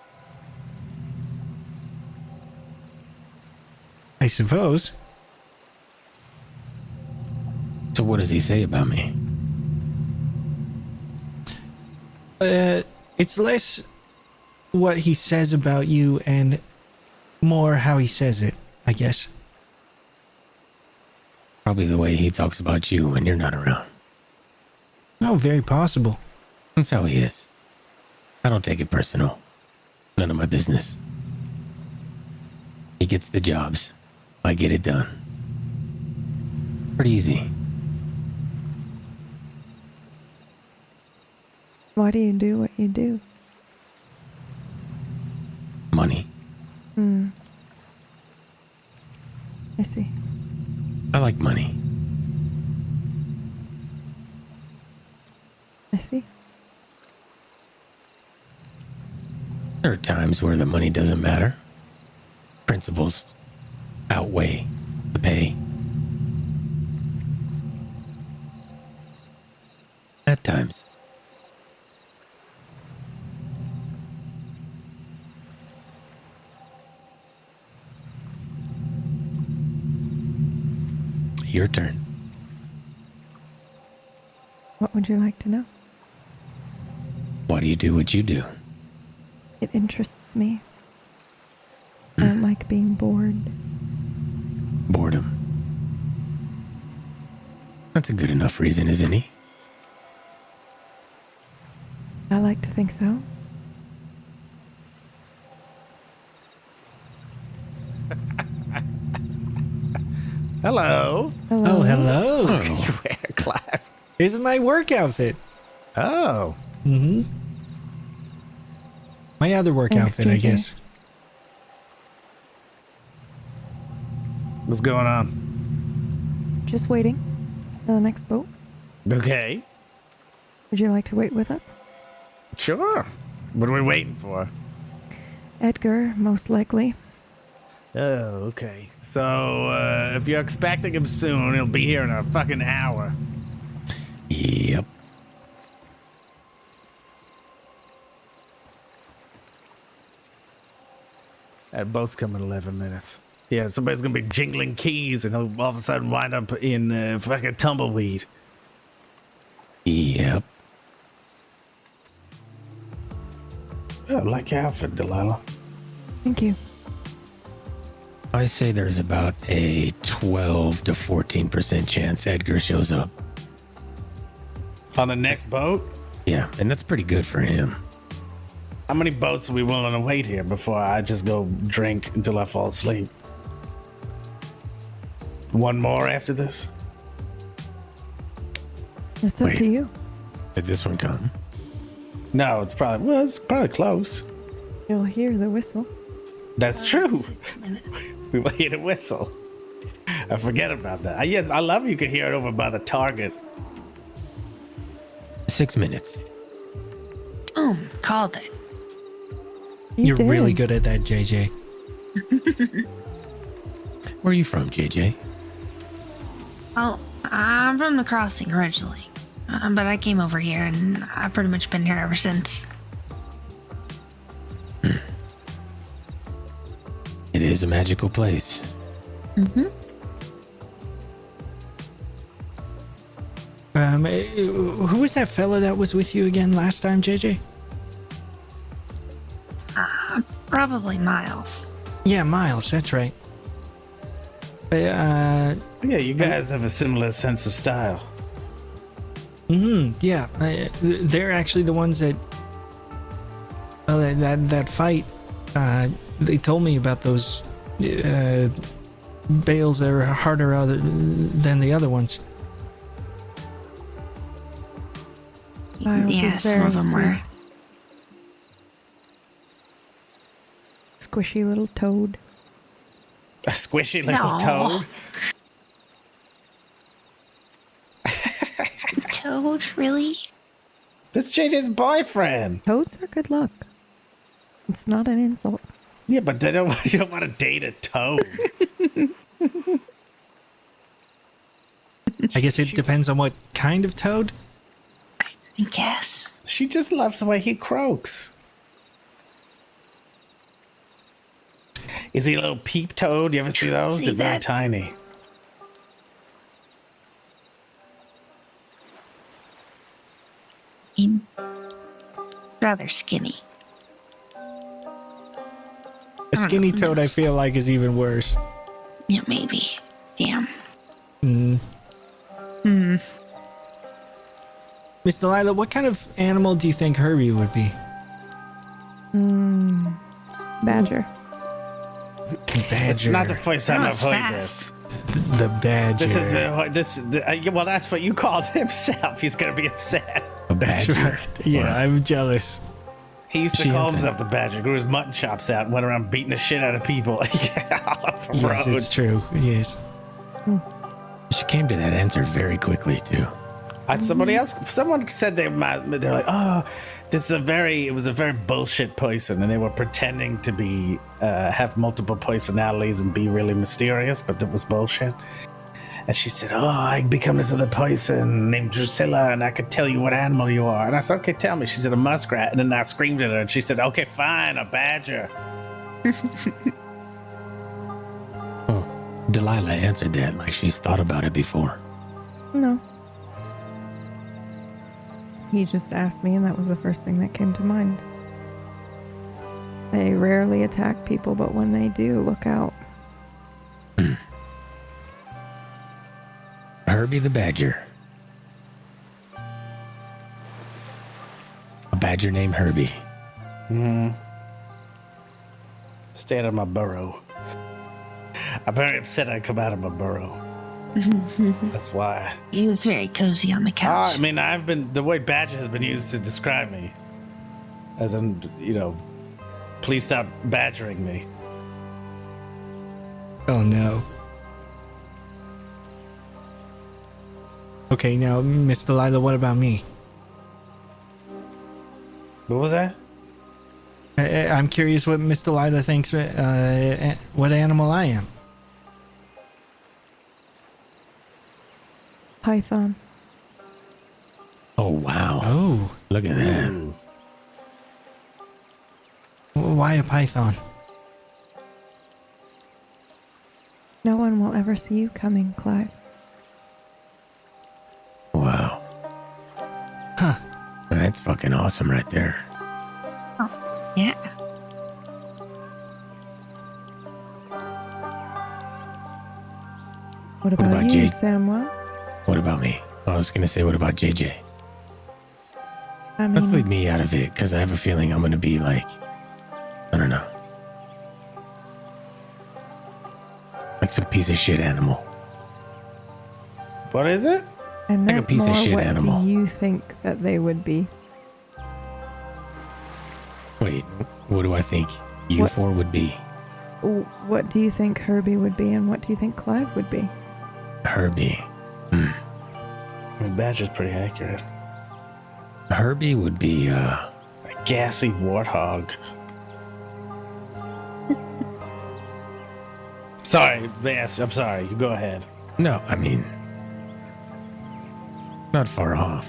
I suppose. So what does he say about me? It's less what he says about you and more how he says it, I guess. Probably the way he talks about you when you're not around. Oh, very possible. That's how he is. I don't take it personal. None of my business. He gets the jobs. I get it done. Pretty easy. Why do you do what you do? Money. I see. I like money. I see. There are times where the money doesn't matter. Principles outweigh the pay. At times. Your turn. What would you like to know? Why do you do what you do? It interests me. I don't like being bored. Boredom. That's a good enough reason, isn't he? I like to think so. Hello. Hello. Oh, hello. You wear a clap. This is my work outfit. Oh. Mm-hmm. My other work Thanks, outfit, I JJ. guess. What's going on? Just waiting for the next boat. Okay. Would you like to wait with us? Sure. What are we waiting for? Edgar, most likely. Oh, okay. So, if you're expecting him soon, he'll be here in a fucking hour. Yep. That boat's coming in 11 minutes. Yeah, somebody's gonna be jingling keys and he'll all of a sudden wind up in fucking tumbleweed. Yep. Oh, I like your outfit, Delilah. Thank you. I say there's about a 12 to 14% chance Edgar shows up. On the next boat? Yeah, and that's pretty good for him. How many boats are we willing to wait here before I just go drink until I fall asleep? One more after this? It's up Wait. to you. Did this one come? No, it's probably close. You'll hear the whistle. That's true. 6 minutes. We will hear the whistle. I forget about that. Yes, I love you could hear it over by the target. 6 minutes. Boom. Called it. You're did. really good at that, JJ. Where are you from, JJ? Well, I'm from the crossing originally. But I came over here and I've pretty much been here ever since. It is a magical place. Mm-hmm. Who was that fella that was with you again last time, JJ? Probably Miles. Yeah, Miles. That's right. Yeah, you guys have a similar sense of style. Yeah, they're actually the ones that. That fight. They told me about those bales that are harder than the other ones. Miles Yeah, is some of very them were. Squishy little toad. A squishy little No. toad. Toad, really? That's JJ's boyfriend. Toads are good luck. It's not an insult. Yeah, but you don't want to date a toad. I guess it depends on what kind of toad. I guess. She just loves the way he croaks. Is he a little peep toad? You ever see those? See They're very that? tiny. Rather skinny. A skinny toad, I feel like, is even worse. Yeah, maybe. Damn. Miss Delilah, what kind of animal do you think Herbie would be? Badger. Badger. It's not the first time That I've was heard fast. this. The badger. Well, that's what you called himself. He's gonna be upset. A That's badger. right. Yeah, I'm jealous. He used to She call answered. himself the Badger. Grew his mutton chops out and went around beating the shit out of people. All over Yes, roads. it's true. Yes. She came to that answer very quickly too. Someone said they're like, oh, it was a very bullshit person, and they were pretending to be have multiple personalities and be really mysterious, but it was bullshit. And she said, oh, I become this other person named Drusilla, and I could tell you what animal you are. And I said, okay, tell me. She said, a muskrat. And then I screamed at her, and she said, okay, fine, a badger. Oh, Delilah answered that like she's thought about it before. No. He just asked me, and that was the first thing that came to mind. They rarely attack people, but when they do, look out. Herbie the Badger. A badger named Herbie. Stay out of my burrow. I'm very upset I come out of my burrow. That's why. He was very cozy on the couch. I mean, the word badger has been used to describe me. As in, please stop badgering me. Oh no. Okay, now, Miss Delilah, what about me? What was that? I'm curious what Miss Delilah thinks. What animal I am. Python. Oh wow. Oh, Look at that. Ooh. why a python? No one will ever see you coming, Clive. Wow. Huh. That's fucking awesome right there. Yeah. What about, about you, Jake? Samuel? What about me? I was gonna say, what about JJ? I Let's mean, leave me out of it, because I have a feeling I'm gonna be like, I don't know. Like some piece of shit animal. What is it? I meant a piece of more, shit what animal. do you think that they would be? Wait, what do I think What? U4 would be? What do you think Herbie would be, and what do you think Clive would be? Herbie. I mean, badger's pretty accurate. Herbie would be, A gassy warthog. Sorry, yes, I'm sorry. You go ahead. no, I mean, not far off.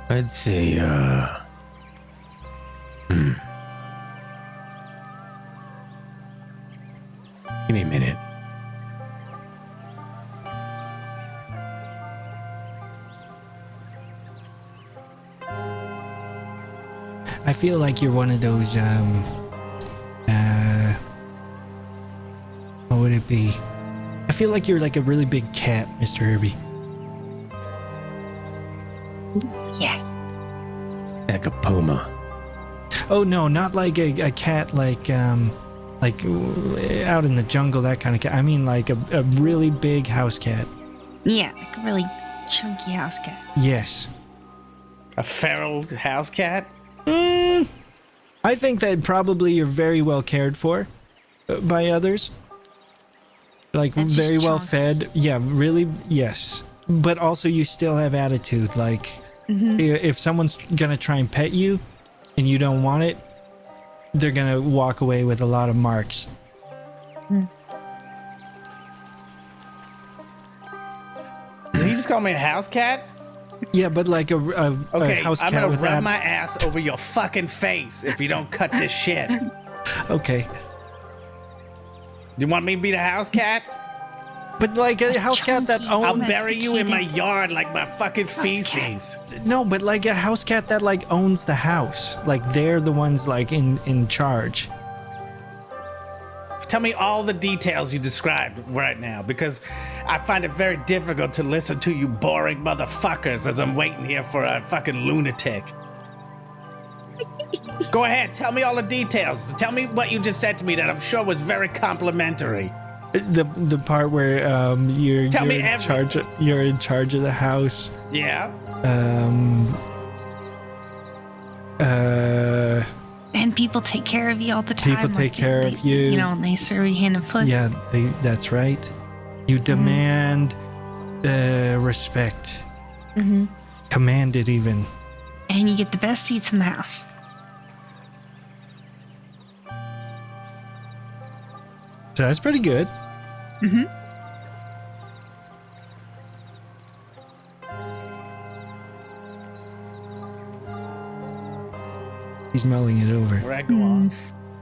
I'd say, Give me a minute. I feel like you're one of those, what would it be? I feel like you're like a really big cat, Mr. Herbie. Yeah. Like a puma. Oh no, not like a cat like out in the jungle, that kind of cat. I mean like a really big house cat. Yeah, like a really chunky house cat. Yes. A feral house cat? I think that probably you're very well cared for by others. Like That's very just well chunk. fed. Yeah, really, yes. But also you still have attitude. Like if someone's gonna try and pet you and you don't want it, they're gonna walk away with a lot of marks. Did he just call me a house cat? Yeah, but like a Okay, house I'm cat gonna with rub that. my ass over your fucking face if you don't cut this shit. Okay. You want me to be the house cat? But like a house cat that chunky. owns... I'll bury you in my yard like my fucking feces. No, but like a house cat that like owns the house. Like they're the ones like in charge. Tell me all the details you described right now, because I find it very difficult to listen to you boring motherfuckers as I'm waiting here for a fucking lunatic. Go ahead, tell me all the details. Tell me what you just said to me that I'm sure was very complimentary. The part where you're Tell me in every- charge of, you're in charge of the house. Yeah? And people take care of you all the time. People take care of you. You know, and they serve you hand and foot. Yeah, that's right. You demand respect. Command it even. And you get the best seats in the house. So that's pretty good. He's mulling it over. Where I go on?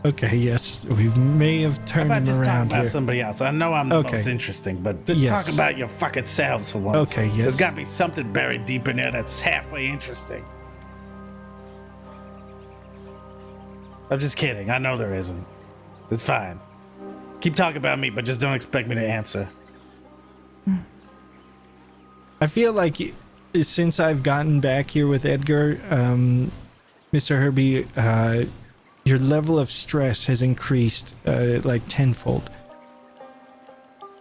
Okay, yes, we may have How turned about him just talk around about here. somebody else? I know I'm the Okay. most interesting, but just Yes. talk about your fucking selves for once. Okay, yes. There's gotta be something buried deep in there that's halfway interesting. I'm just kidding. I know there isn't. It's fine. Keep talking about me, but just don't expect me to answer. I feel like since I've gotten back here with Edgar, Mr. Herbie, your level of stress has increased like tenfold.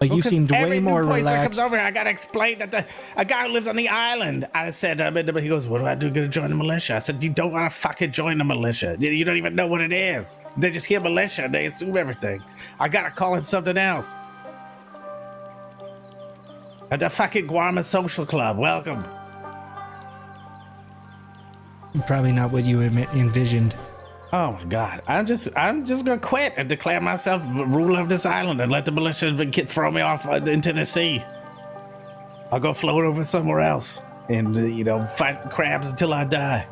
Like you 'cause seemed every way new more place that relaxed. comes over here, I gotta explain that a guy who lives on the island. I said, but he goes, "What do I do to join the militia?" I said, "You don't want to fucking join the militia. You don't even know what it is. They just hear militia and they assume everything. I gotta call it something else." At the fucking Guarma Social Club. Welcome. Probably not what you envisioned. Oh my God! I'm just gonna quit and declare myself ruler of this island and let the militia throw me off into the sea. I'll go float over somewhere else and fight crabs until I die.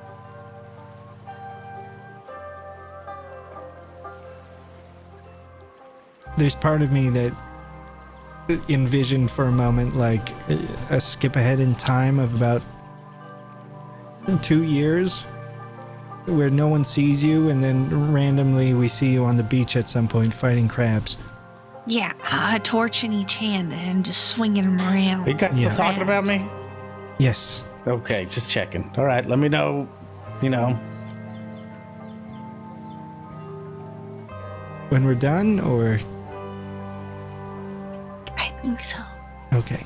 There's part of me that envisioned for a moment like a skip ahead in time of about 2 years where no one sees you and then randomly we see you on the beach at some point fighting crabs. Yeah, a torch in each hand and just swinging them around. Are you guys still talking about me? Yes. Okay, just checking. All right, let me know. When we're done, or I think so. okay.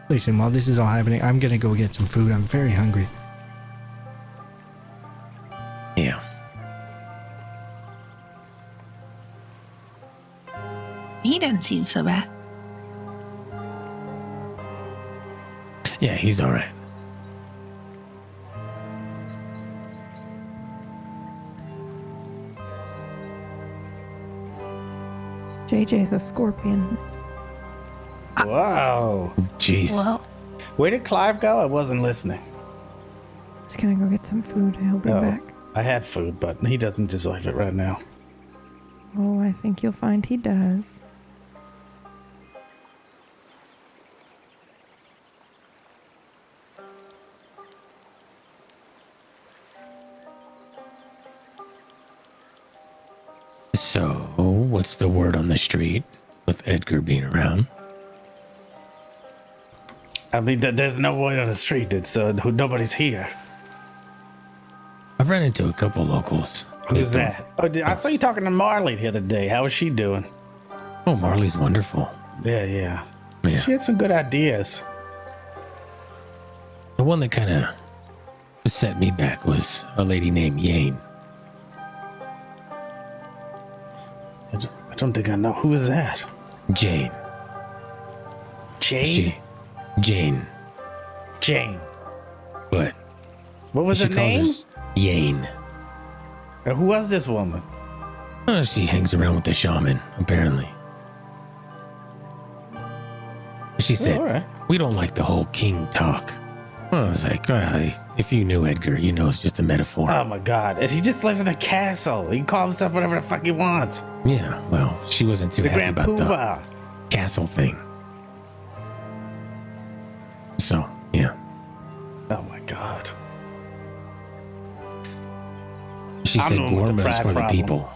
Listen, while this is all happening, I'm gonna go get some food. I'm very hungry. Yeah. He doesn't seem so bad. Yeah, he's all right. JJ's a scorpion. Whoa. Jeez. Well, Where did Clive go? I wasn't listening. Just gonna go get some food. He'll be Oh, back. I had food, but he doesn't deserve it right now. Oh, I think you'll find he does. So, what's the word on the street with Edgar being around? I mean, there's no word on the street. It's nobody's here. I've run into a couple locals. Who's that? Oh, I saw you talking to Marley the other day. How is she doing? Oh, Marley's wonderful. Yeah. Yeah. She had some good ideas. The one that kind of set me back was a lady named Yane. I don't think I know. Who is that? Jane. Jade? Jane. But what was her name? Yane. Who was this woman? Oh, she hangs around with the shaman, apparently. She said, all right. We don't like the whole king talk. Well, I was like, if you knew Edgar, you know it's just a metaphor. Oh my god. He just lives in a castle. He can call himself whatever the fuck he wants. Yeah, well, she wasn't too happy about the castle thing. So, yeah. Oh my god. She said Guarma's for the people.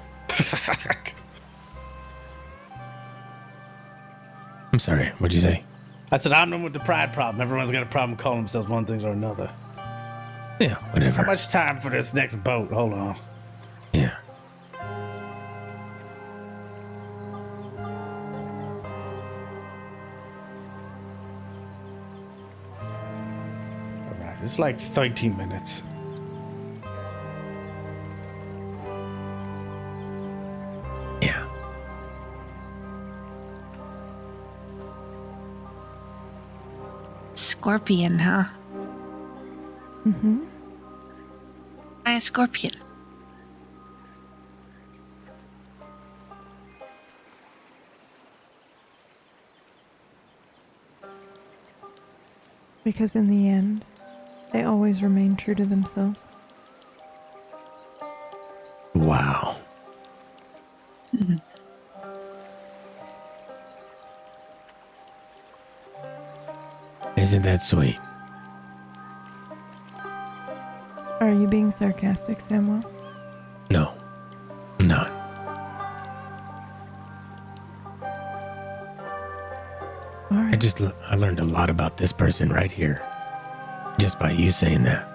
I'm sorry, what'd you say? I said, I'm the one with the pride problem. Everyone's got a problem calling themselves one thing or another. Yeah, whatever. How much time for this next boat? Hold on. Yeah. All right, it's like 13 minutes. Yeah. Scorpion, huh? Mm-hmm. I'm a scorpion. Because in the end, they always remain true to themselves. Wow. Isn't that sweet? Are you being sarcastic, Samuel? No, I'm not. All right. I learned a lot about this person right here. Just by you saying that.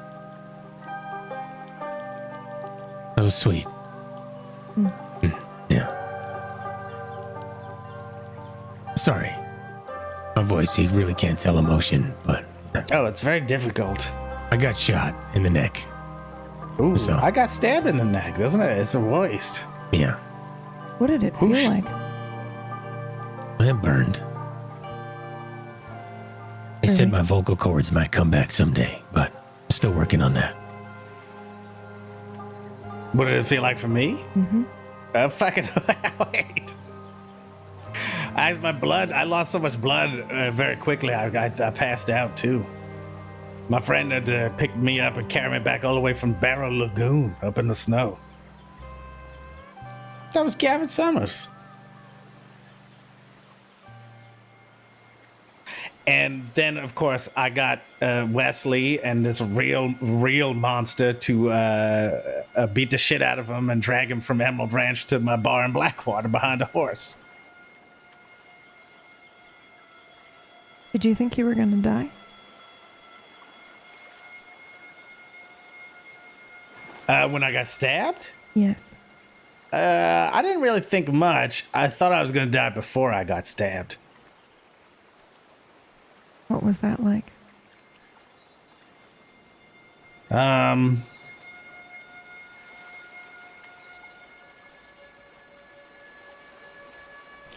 That was sweet. Yeah. Sorry. My voice, you really can't tell emotion, but... Oh, it's very difficult. I got shot in the neck. Ooh, So- I got stabbed in the neck, doesn't it? It's the worst. Yeah. What did it feel like? It burned. They said my vocal cords might come back someday, but I'm still working on that. What did it feel like for me? Mm-hmm. Fucking wait. I lost so much blood very quickly. I passed out too. My friend had to pick me up and carry me back all the way from Barrow Lagoon up in the snow. That was Gavin Summers. And then, of course, I got Wesley and this real monster to beat the shit out of him and drag him from Emerald Ranch to my bar in Blackwater behind a horse. Did you think you were going to die? When I got stabbed? Yes. I didn't really think much. I thought I was going to die before I got stabbed. What was that like? A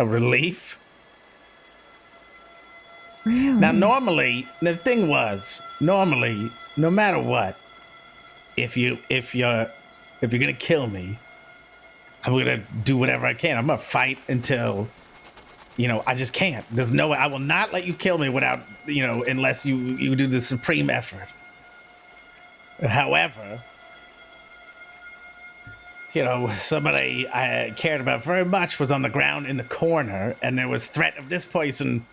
relief. Really? Now, normally, the thing was, no matter what, if you're gonna kill me, I'm gonna do whatever I can. I'm gonna fight until, I just can't. There's no way. I will not let you kill me without, unless you do the supreme effort. However, somebody I cared about very much was on the ground in the corner, and there was threat of this person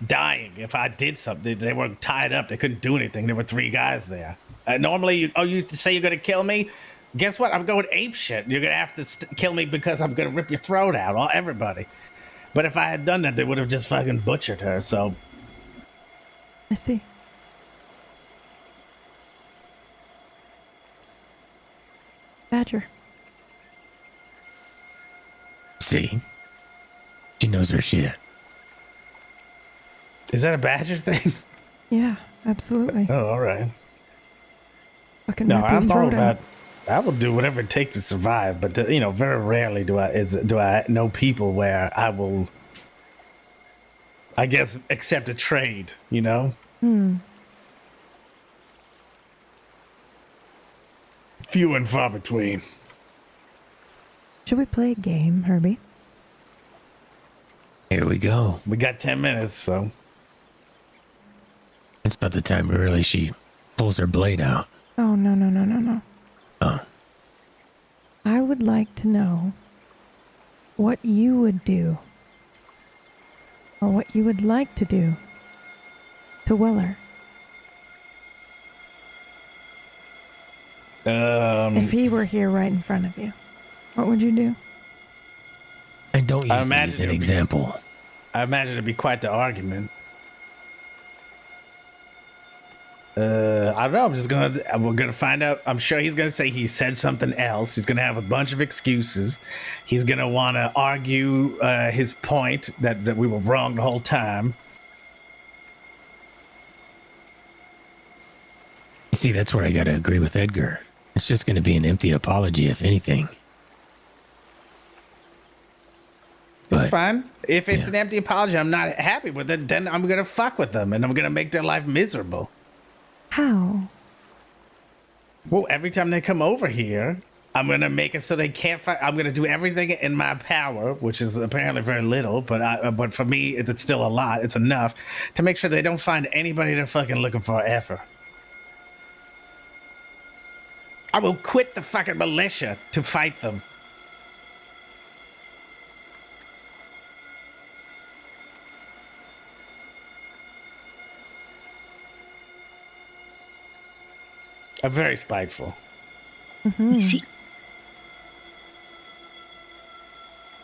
dying if I did something. They were tied up. They couldn't do anything. There were 3 guys there. Normally, you say you're going to kill me, guess what? I'm going ape shit. You're gonna have to kill me because I'm gonna rip your throat out, all everybody. But if I had done that, they would have just fucking butchered her. So I see. Badger. See? She knows her shit. is that a badger thing? Yeah, absolutely. Oh, all right. Fucking No, rip your I'm all throat out. about. I will do whatever it takes to survive, but very rarely do I know people where I will, I guess, accept a trade. You know, few and far between. Should we play a game, Herbie? Here we go. We got 10 minutes, so It's about the time really she pulls her blade out. Oh, no. Oh. I would like to know what you would do, or what you would like to do to Willer. If he were here right in front of you, what would you do? And don't I use me as imagine an it- example. I imagine it'd be quite the argument. I don't know. We're gonna find out. I'm sure he's gonna say he said something else. He's gonna have a bunch of excuses. He's gonna want to argue his point that we were wrong the whole time. See, that's where I gotta agree with Edgar. It's just gonna be an empty apology, if anything. It's But- fine. If it's yeah. an empty apology, I'm not happy with it. Then I'm gonna fuck with them, and I'm gonna make their life miserable. How? Well, every time they come over here, I'm gonna make it so they can't find. I'm gonna do everything in my power, which is apparently very little, but for me, it's still a lot. It's enough to make sure they don't find anybody they're fucking looking for ever. I will quit the fucking militia to fight them. I'm very spiteful. See,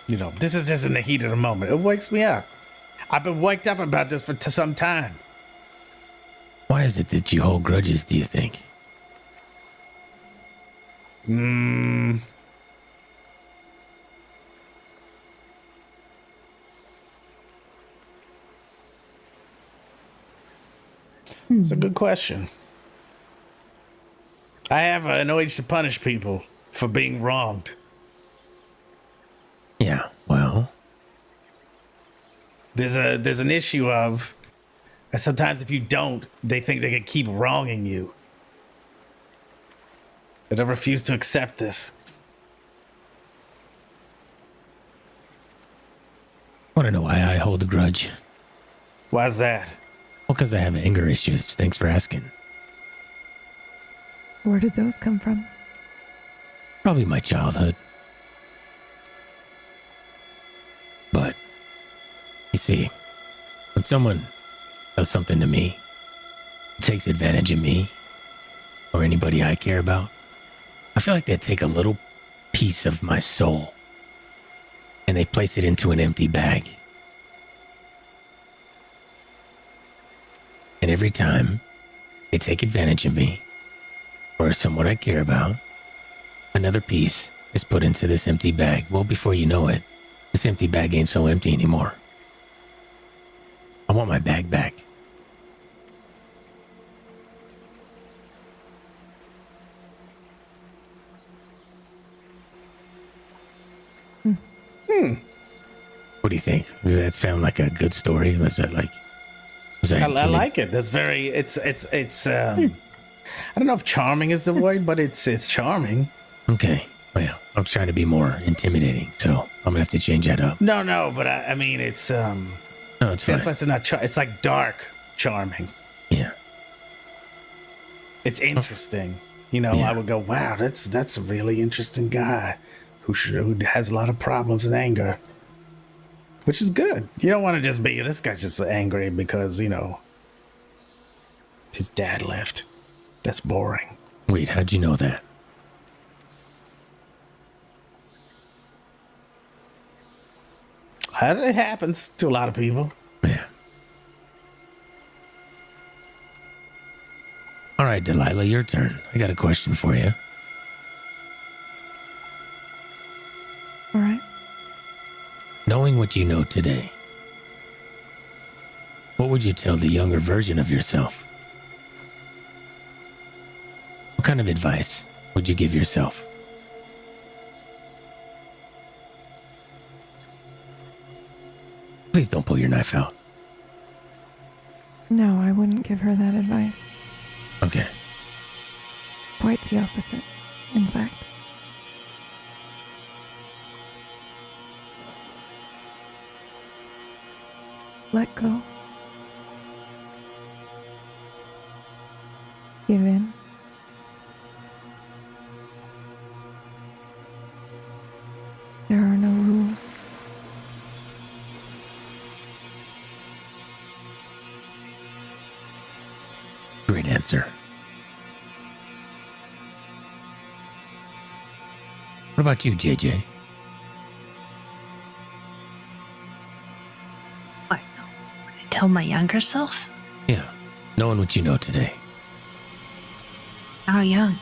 This is just in the heat of the moment. It wakes me up. I've been waked up about this for some time. Why is it that you hold grudges, do you think? It's a good question. I have an urge to punish people for being wronged. Yeah, well, There's an issue of sometimes if you don't, they think they can keep wronging you. And I refuse to accept this. want to know why I hold a grudge? Why's that? Well, because I have anger issues. Thanks for asking. Where did those come from? Probably my childhood. But, you see, when someone does something to me, takes advantage of me, or anybody I care about, I feel like they take a little piece of my soul and they place it into an empty bag. And every time they take advantage of me, or someone I care about, another piece is put into this empty bag. Well, before you know it, this empty bag ain't so empty anymore. I want my bag back. What do you think? Does that sound like a good story? Was that I like it. That's very. It's. I don't know if charming is the word, but it's charming. Okay. Well, I'm trying to be more intimidating, so I'm gonna have to change that up. No, but I mean it's. No, it's fine. That's why it's not. It's like dark charming. Yeah. It's interesting. Yeah. I would go, wow, that's a really interesting guy who has a lot of problems and anger, which is good. You don't want to just be this guy's just angry because his dad left. That's boring. Wait, how'd you know that? It happens to a lot of people. Yeah. All right, Delilah, your turn. I got a question for you. All right. Knowing what you know today, what would you tell the younger version of yourself? What kind of advice would you give yourself? Please don't pull your knife out. No, I wouldn't give her that advice. Okay. Quite the opposite, in fact. Let go. Give in. There are no rules. Great answer. What about you, JJ? What? Tell my younger self? Yeah, knowing what you know today. How young?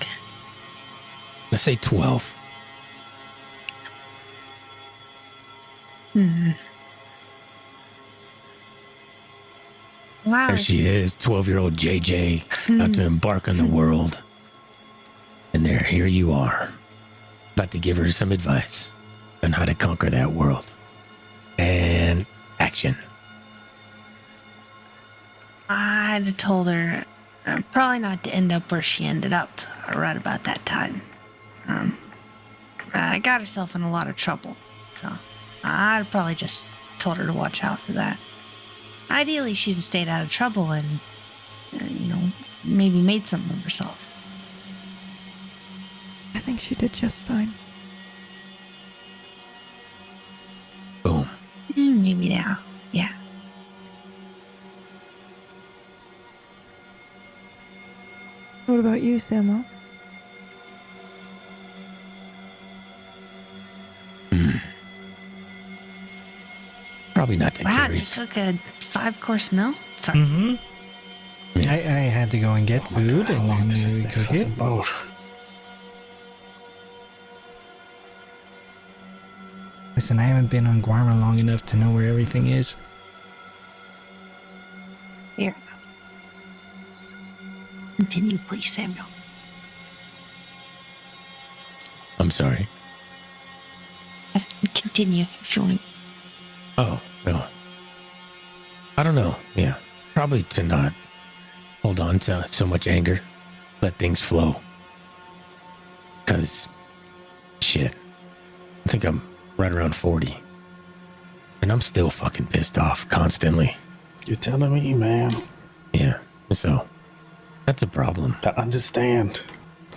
Let's say 12. Wow. There she is, 12-year-old JJ, about to embark on the world. And here you are, about to give her some advice on how to conquer that world. And action. I'd have told her probably not to end up where she ended up right about that time. I got herself in a lot of trouble, so I'd probably just told her to watch out for that. Ideally, she'd have stayed out of trouble and, maybe made something of herself. I think she did just fine. Boom. Maybe now, yeah. What about you, Samo? Probably not take Wow, care did you cook a 5-course meal? Sorry. Mm-hmm. I had to go and get food and then we cook it. Listen, I haven't been on Guarma long enough to know where everything is. Here. Continue, please, Samuel. I'm sorry. Just continue if you want. Oh, no. I don't know. Yeah. Probably to not hold on to so much anger. Let things flow. Because, shit. I think I'm right around 40. And I'm still fucking pissed off constantly. You're telling me, man. Yeah. So, that's a problem. I understand.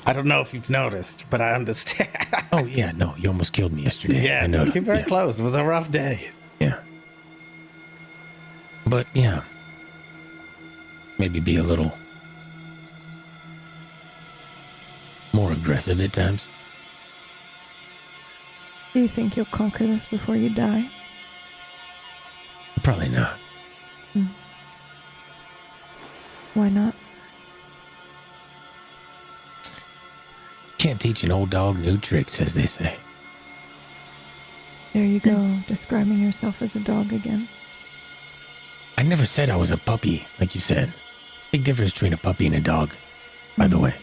I don't know if you've noticed, but I understand. Oh, yeah. No, you almost killed me yesterday. Yeah, I know. looking very Yeah. close. It was a rough day. Yeah. But, yeah. Maybe be a little more aggressive at times. Do you think you'll conquer this before you die? Probably not. Why not? Can't teach an old dog new tricks, as they say. There you go, describing yourself as a dog again. I never said I was a puppy, like you said. Big difference between a puppy and a dog, by the way.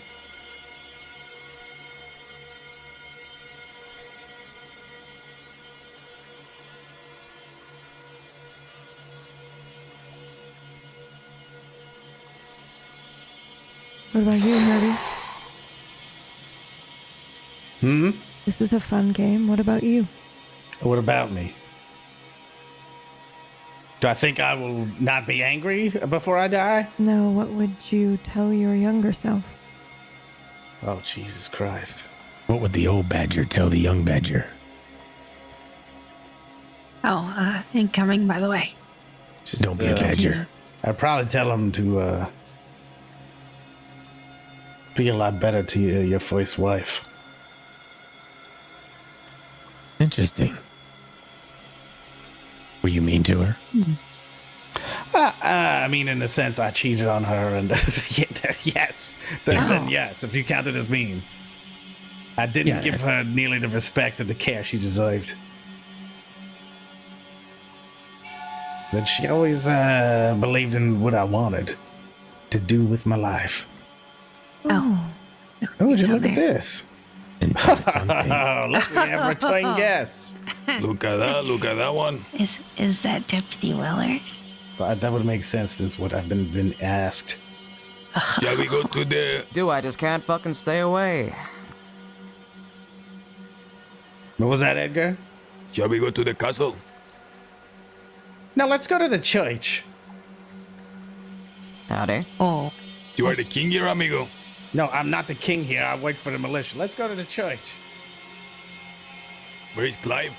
What about you, Nerdy? Hmm? This is a fun game. What about you? What about me? Do I think I will not be angry before I die? No, what would you tell your younger self? Oh, Jesus Christ. What would the old badger tell the young badger? Oh, incoming, by the way. Just, Don't be a badger. I'd probably tell him to be a lot better to your first wife. Interesting. mean to her? I mean, in the sense I cheated on her, and yes, then yes, if you count it as mean. I didn't give her nearly the respect and the care she deserved. That she always believed in what I wanted to do with my life. Oh. Oh, would you look at this? Oh, look, we have our twin guests. Look at that one. Is that Deputy Willard? But that would make sense. This is what I've been asked. Shall we go to the... Dude, I just can't fucking stay away. What was that, Edgar? Shall we go to the castle? No, let's go to the church. Howdy. Oh. You are the king here, amigo. No, I'm not the king here. I work for the militia. Let's go to the church. Where is Clive?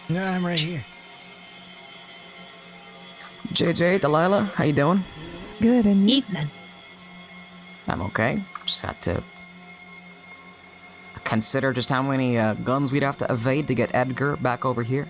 No, I'm right here. JJ, Delilah, how you doing? Good, and you? Evening. I'm okay. Just had to consider just how many guns we'd have to evade to get Edgar back over here.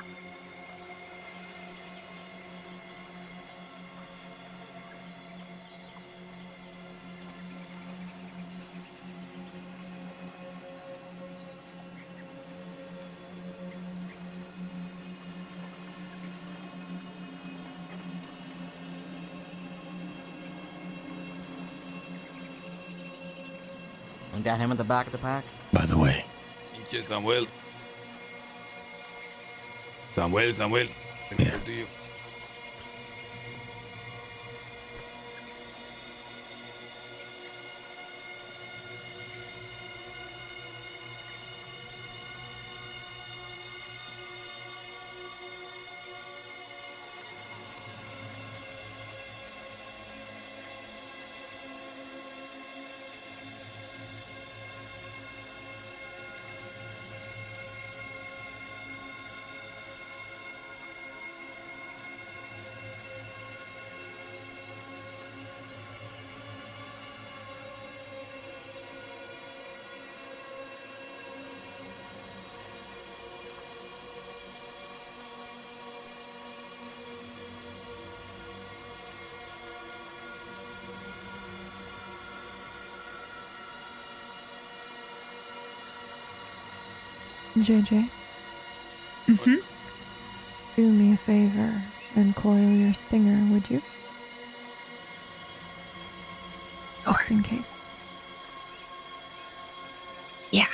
We got him at the back of the pack. By the way. Pinche Samuel. Samuel. Let me talk to you. JJ? Mm-hmm. Do me a favor and coil your stinger, would you? Just in case. Yeah.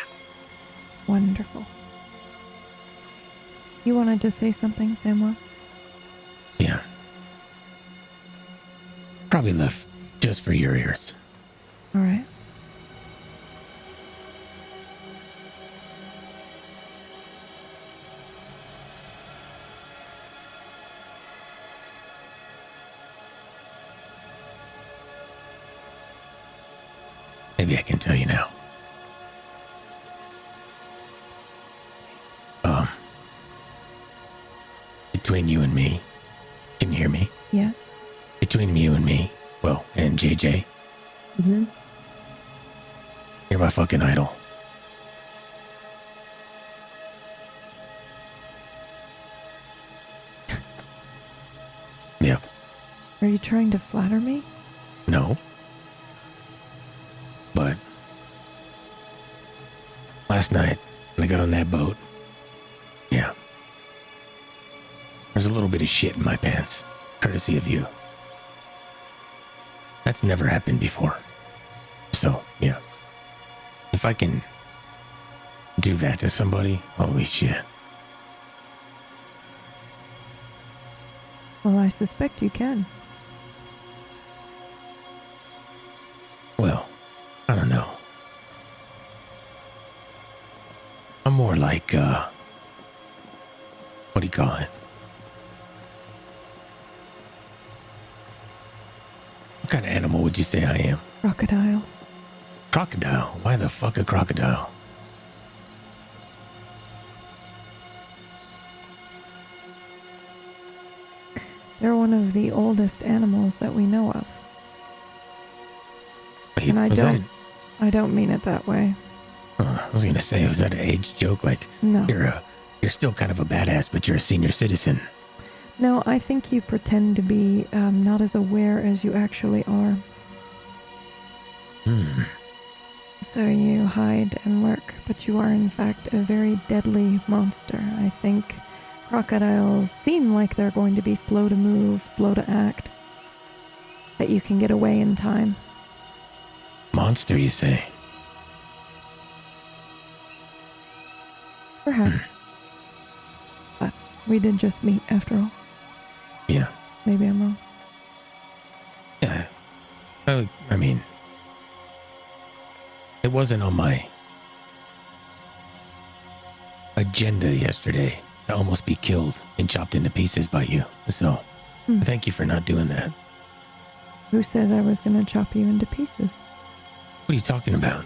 Wonderful. You wanted to say something, Samuel? Yeah. Probably left just for your ears. All right. Maybe I can tell you now. Between you and me, can you hear me? Yes. Between you and me, well, and JJ, Mm-hmm. you're my fucking idol. Yep. Are you trying to flatter me? No. But last night, when I got on that boat, yeah, there's a little bit of shit in my pants, courtesy of you. That's never happened before. So, yeah, if I can do that to somebody, holy shit. Well, I suspect you can. Well, I don't know. I'm more like, what do you call it? What kind of animal would you say I am? Crocodile. Crocodile? Why the fuck a crocodile? They're one of the oldest animals that we know of. Wait, And I was don't mean it that way. I was gonna say, was that an age joke? Like, No. you're still kind of a badass, but you're a senior citizen. No, I think you pretend to be not as aware as you actually are. So you hide and lurk, but you are in fact a very deadly monster. I think crocodiles seem like they're going to be slow to move, slow to act, that you can get away in time. Monster, you say? Perhaps. But we did just meet after all. Yeah. Maybe I'm wrong. Yeah. I mean, it wasn't on my agenda yesterday to almost be killed and chopped into pieces by you. So, thank you for not doing that. Who says I was going to chop you into pieces? What are you talking about?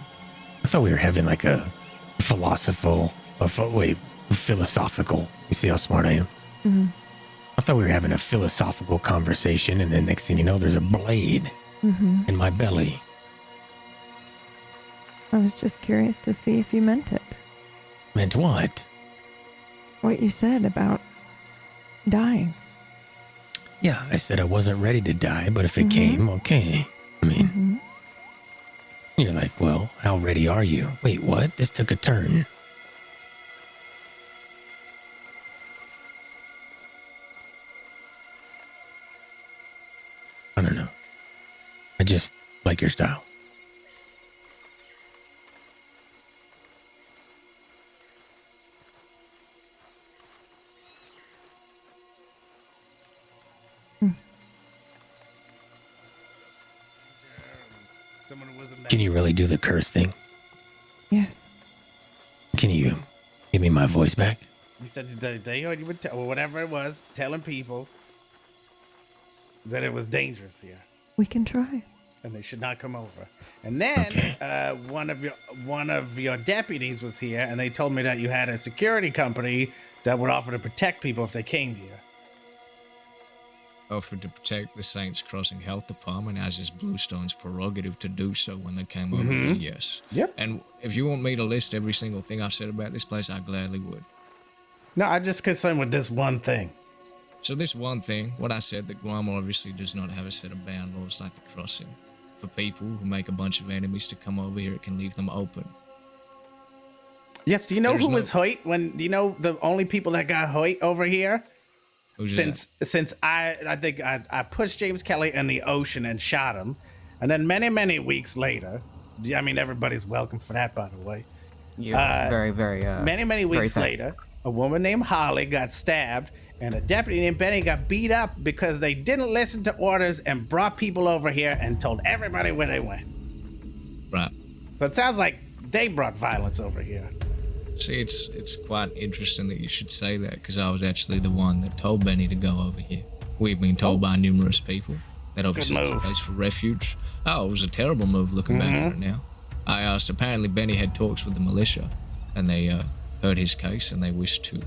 I thought we were having like a philosophical. You see how smart I am? Mm-hmm. I thought we were having a philosophical conversation, and then next thing you know, there's a blade in my belly. I was just curious to see if you meant it. Meant what? What you said about dying. Yeah, I said I wasn't ready to die, but if it came, okay. I mean, you're like, well, how ready are you? Wait, what? This took a turn. I don't know. I just like your style. Can you really do the curse thing? Yes. Can you give me my voice back? You said the day you would tell, or whatever it was, telling people that it was dangerous here. We can try. And they should not come over. And then one of your deputies was here, and they told me that you had a security company that would offer to protect people if they came here. Offered to protect the Saints Crossing Health Department as is Bluestone's prerogative to do so when they came over here, yes. Yep. And if you want me to list every single thing I've said about this place, I gladly would. No, I'm just concerned with this one thing. So this one thing, what I said, that Guarma obviously does not have a set of banned laws like the Crossing. For people who make a bunch of enemies to come over here, it can leave them open. Yes, do you know who was Hoyt? Do you know the only people that got Hoyt over here? Since I think I pushed James Kelly in the ocean and shot him, and then many weeks later, I mean everybody's welcome for that, by the way. Yeah, very many weeks later, a woman named Holly got stabbed, and a deputy named Benny got beat up because they didn't listen to orders and brought people over here and told everybody where they went. Right. So it sounds like they brought violence over here. See, it's quite interesting that you should say that, because I was actually the one that told Benny to go over here. We've been told by numerous people that obviously it's a place for refuge. Oh, it was a terrible move looking back at it now. I asked, apparently Benny had talks with the militia, and they heard his case, and they wished to,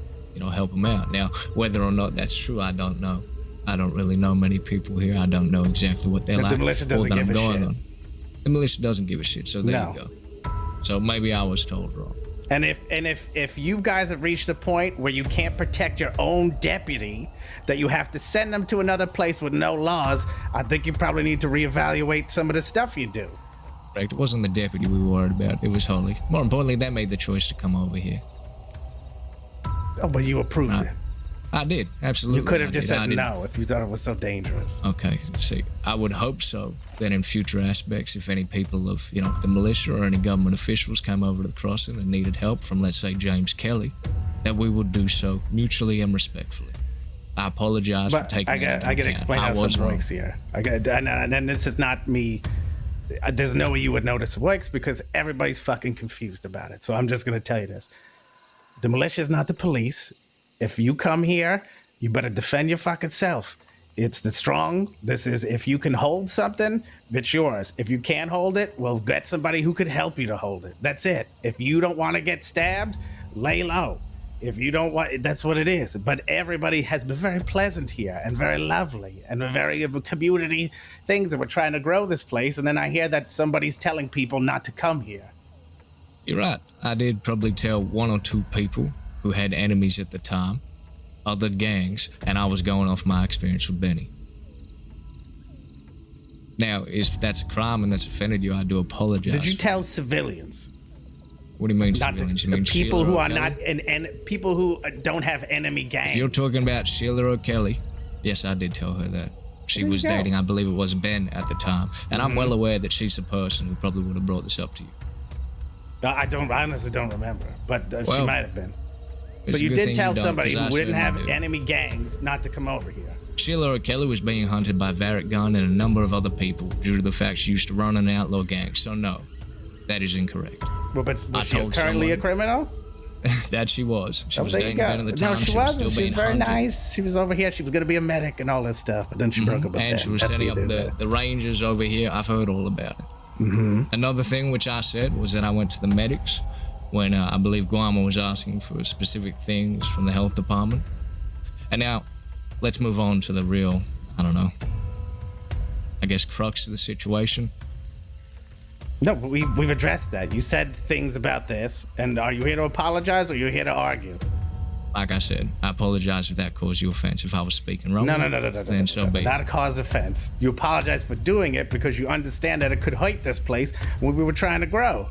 help him out. Now, whether or not that's true, I don't know. I don't really know many people here. I don't know exactly what they're like. The militia doesn't give a shit. The militia doesn't give a shit, so there you go. So maybe I was told wrong. And if you guys have reached a point where you can't protect your own deputy, that you have to send them to another place with no laws, I think you probably need to reevaluate some of the stuff you do. Correct. It wasn't the deputy we were worried about. It was Holly. More importantly, they made the choice to come over here. Oh, but you approved it. I did, absolutely. You could have just said no if you thought it was so dangerous. Okay, see, I would hope so, that in future aspects, if any people of, the militia or any government officials came over to the crossing and needed help from, let's say, James Kelly, that we would do so mutually and respectfully. I apologize for taking that into I got to account. explain how something works here. And this is not me. There's no way you would know this works because everybody's fucking confused about it. So I'm just going to tell you this. The militia is not the police. If you come here, you better defend your fucking self. It's the strong. This is, if you can hold something, it's yours. If you can't hold it, well, get somebody who could help you to hold it. That's it. If you don't want to get stabbed, lay low. If you don't want, that's what it is. But everybody has been very pleasant here and very lovely and very of a community things that we're trying to grow this place. And then I hear that somebody's telling people not to come here. You're right. I did probably tell one or two people who had enemies at the time other gangs, and I was going off my experience with Benny. Now, if that's a crime and that's offended you, I do apologize. Did you tell civilians? What do you mean Not civilians? the You mean people Sheila who or are Kelly? not and people who don't have enemy gangs. If you're talking about Sheila or Kelly, yes, I did tell her that. She There you was go. dating, I believe it was Ben at the time. And I'm well aware that she's the person who probably would have brought this up to you. I honestly don't remember, but she Well, might have been. it's So a you good did thing tell you don't, somebody 'cause I who didn't certainly have do. enemy gangs not to come over here. Sheila or Kelly was being hunted by Varric Gunn and a number of other people due to the fact she used to run an outlaw gang. So no, that is incorrect. Well, but I was she told currently a someone- criminal? That she was. She was there you dating go. Ben at the time. No, she was wasn't. still She was being very hunted. nice. She was over here. She was going to be a medic and all this stuff, but then she broke up with And Ben. she was That's setting what up you did the rangers over here. I've heard all about it. Mm-hmm. Another thing which I said was that I went to the medics when I believe Guarma was asking for specific things from the health department. And now, let's move on to the real, I don't know, I guess crux of the situation. No, but we've addressed that. You said things about this, and are you here to apologize or you're here to argue? Like I said, I apologize if that caused you offense. If I was speaking wrong, No. then so be it. Not a cause offense. You apologize for doing it because you understand that it could hurt this place when we were trying to grow.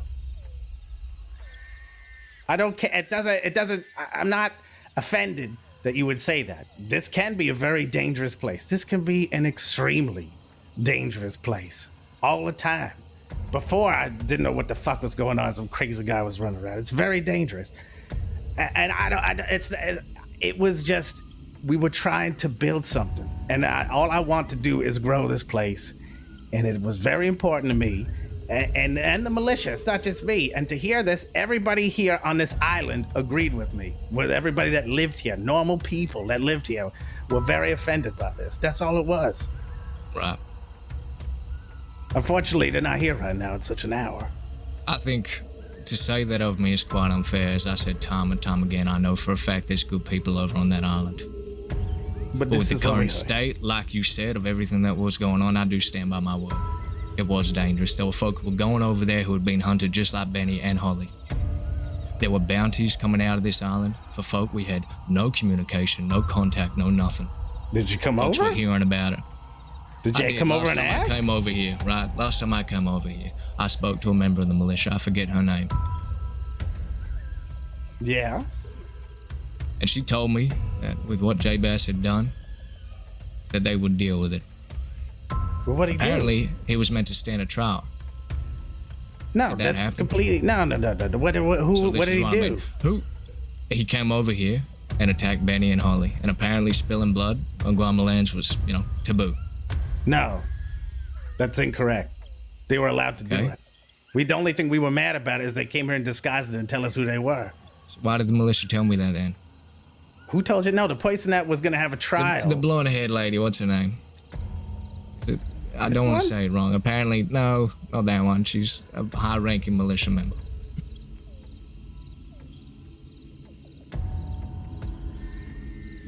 I don't care. It doesn't. I'm not offended that you would say that. This can be a very dangerous place. This can be an extremely dangerous place all the time. Before, I didn't know what the fuck was going on. Some crazy guy was running around. It's very dangerous. And it was just, we were trying to build something. And all I want to do is grow this place. And it was very important to me and the militia. It's not just me. And to hear this, everybody here on this island agreed with me. With everybody that lived here, normal people that lived here were very offended by this. That's all it was. Right. Unfortunately, they're not here right now at such an hour. I think to say that of me is quite unfair. As I said time and time again, I know for a fact there's good people over on that island. But with the current state, like you said, of everything that was going on, I do stand by my word. It was dangerous. There were folk who were going over there who had been hunted just like Benny and Holly. There were bounties coming out of this island for folk we had no communication, no contact, no nothing. Did you come Folks over? were hearing about it. Did you come over and ask? Last time I came over here, right? Last time I came over here, I spoke to a member of the militia. I forget her name. Yeah. And she told me that with what J-Bass had done, that they would deal with it. Well, what did he do? Apparently, he was meant to stand a trial. No, Did that that's happen? completely no. What So this did is he what I do? mean. He came over here and attacked Benny and Holly, and apparently spilling blood on Guarma lands was, taboo. No, that's incorrect. They were allowed to do Okay. it. The only thing we were mad about is they came here and disguised it and tell us who they were. So why did the militia tell me that then? Who told you? No, the person that was going to have a trial. The blonde-haired lady, what's her name? I don't want to say it wrong. Apparently, no, not that one. She's a high-ranking militia member.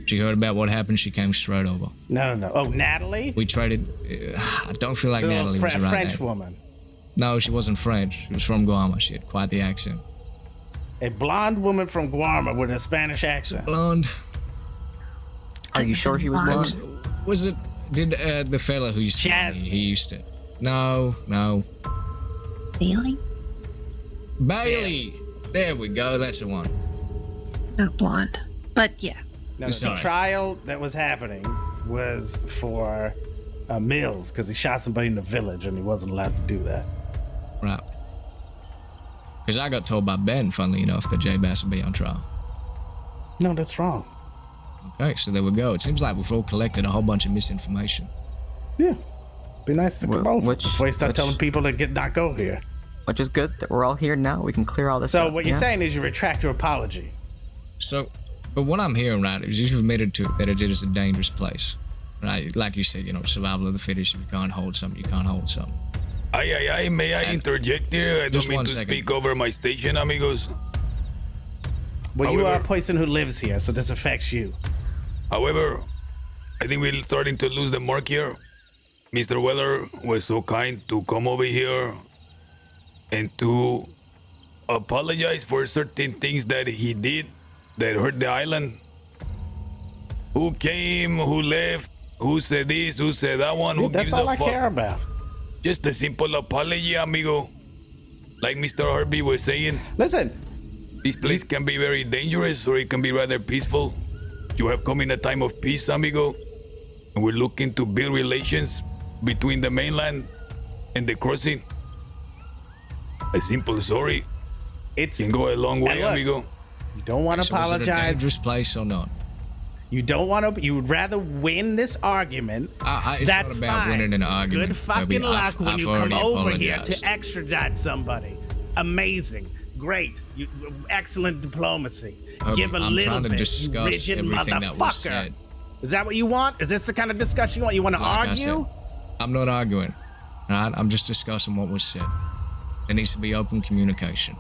She heard about what happened. She came straight over. No. Oh, Natalie? We traded. I don't feel like The Natalie was the right French name. woman. No, she wasn't French. She was from Guarma. She had quite the accent. A blonde woman from Guarma with a Spanish accent. Blonde. Are you sure she was blonde? Was it? Did the fella who used to? He used to. No. Bailey? Bailey. There we go. That's the one. Not blonde. But yeah. No, the trial that was happening was for Mills because he shot somebody in the village and he wasn't allowed to do that. Right. Because I got told by Ben, funnily enough, that J-Bass would be on trial. No, that's wrong. Okay, so there we go. It seems like we've all collected a whole bunch of misinformation. Yeah. Be nice to come over before you start telling people to not go here. Which is good that we're all here now. We can clear all this So up. what you're yeah? saying is you retract your apology. So, but what I'm hearing, right, is you've admitted to that it is a dangerous place. Right? Like you said, survival of the fittest. If you can't hold something, you can't hold something. May I interject here? I don't Just mean one to second. speak over my station, amigos. Well, you are a However- person who lives here, so this affects you. However, I think we're starting to lose the mark here. Mr. Weller was so kind to come over here and to apologize for certain things that he did that hurt the island. Who came, who left, who said this, who said that one, who That's gives all a I fuck? care about. Just a simple apology, amigo. Like Mr. Harvey was saying, Listen, this place can be very dangerous or it can be rather peaceful. You have come in a time of peace, amigo. And we're looking to build relations between the mainland and the crossing. A simple sorry can go a long way, look, amigo. you don't want to So is it a apologize. dangerous place or not? You don't want to. You would rather win this argument. It's That's not about fine. winning an argument. Good fucking Toby. luck when I've you come already over here apologized. to extradite somebody. Amazing, great, excellent diplomacy. Toby, Give a I'm little trying to bit, you discuss rigid everything that was motherfucker. said. Is that what you want? Is this the kind of discussion you want? You want to Like I argue? said, I'm not arguing. All right? I'm just discussing what was said. There needs to be open communication.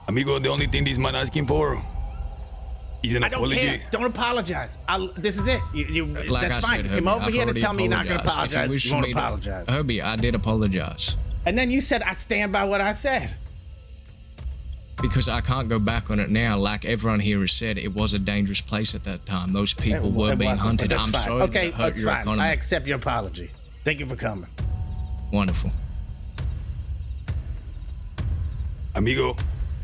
Amigo, the only thing this man asking for is an I don't apology. care. Don't apologize. This is it. Like that's I fine. said, Herbie, come over I've here to already tell me you're not going to apologized. If apologize. wish You for won't me to- apologize. Herbie, I did apologize. And then you said, I stand by what I said. Because I can't go back on it now. Like everyone here has said, it was a dangerous place at that time. Those people were being wasn't, hunted. but that's I'm fine. sorry Okay, that it hurt that's your fine. economy. I accept your apology. Thank you for coming. Wonderful. Amigo.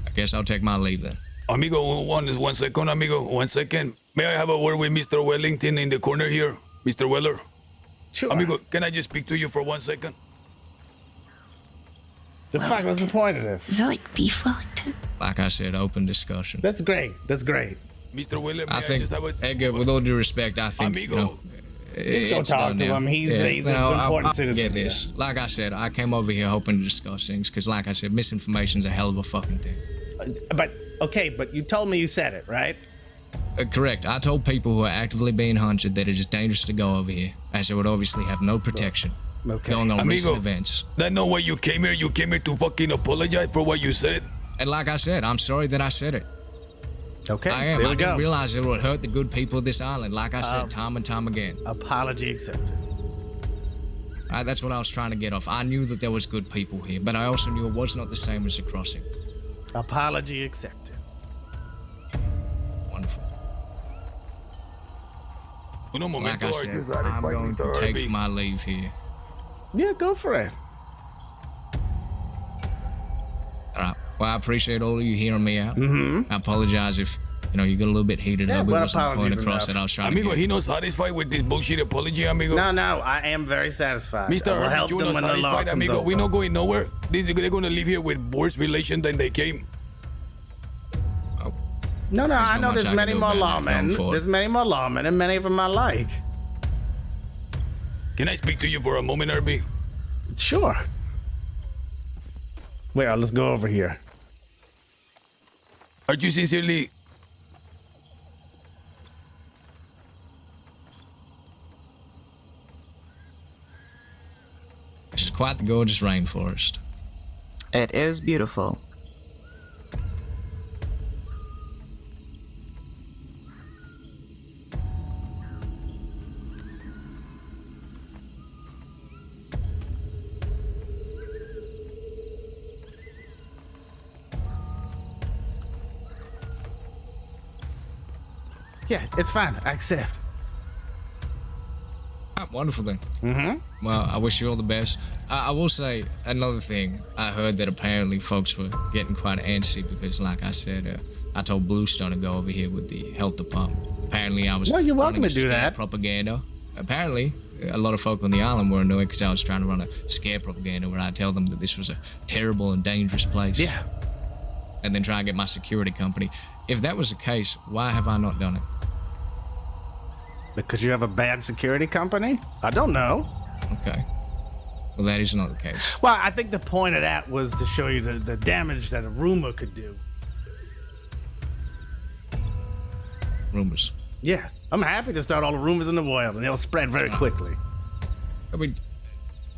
I guess I'll take my leave then. Amigo, one second, amigo. 1 second. May I have a word with Mr. Wellington in the corner here? Mr. Weller? Sure. Amigo, can I just speak to you for 1 second? The fuck was the point of this? Is that like beef Wellington? Like I said, open discussion. That's great. That's great. Mr. Weller, I think, Edgar, with all due respect, I think, Amigo. you know, Just go it's talk done to now. him. He's an important I'll citizen. get this. Like I said, I came over here hoping to discuss things because, like I said, misinformation's a hell of a fucking thing. But you told me you said it, right? Correct. I told people who are actively being hunted that it is dangerous to go over here, as they would obviously have no protection. Going on recent events. That's not why you came here. You came here to fucking apologize for what you said. And like I said, I'm sorry that I said it. Okay, I am. there I we didn't go. realize it would hurt the good people of this island, like I said, time and time again. Apology accepted. That's what I was trying to get off. I knew that there was good people here, but I also knew it was not the same as the crossing. Apology accepted. Wonderful. Uno Like momento, I said, I'm going to take my leave here. Yeah, go for it. All right. Well, I appreciate all of you hearing me out. Mm-hmm. I apologize if, you know, you got a little bit heated up. It well, wasn't the point apologies across enough. that I was trying Amigo, to he get. not satisfied with this bullshit apology, amigo. No, I am very satisfied. Mr. I will Herbert, help you them not when the law satisfied, comes amigo. over. We're not going nowhere. They're going to leave here with worse relations than they came. No, There's I not know much there's I can many do more about that. Going lawmen. forward. There's many more lawmen, and many of them I like. Can I speak to you for a moment, Herbie? Sure. Wait, let's go over here. Are you sincerely... This is quite the gorgeous rainforest. It is beautiful. Yeah, it's fine. I accept. Ah, wonderful then. Mm-hmm. Well, I wish you all the best. I will say another thing. I heard that apparently folks were getting quite antsy because, like I said, I told Bluestone to go over here with the health department. Apparently, I was. Well, you're welcome running to do scare that. Propaganda. Apparently, a lot of folk on the island were annoyed because I was trying to run a scare propaganda where I tell them that this was a terrible and dangerous place. Yeah. And then try and get my security company. If that was the case, why have I not done it? Because you have a bad security company? I don't know. Okay. Well, that is not the case. Well, I think the point of that was to show you the damage that a rumor could do. Rumors. Yeah, I'm happy to start all the rumors in the world, and they'll spread very quickly. I mean,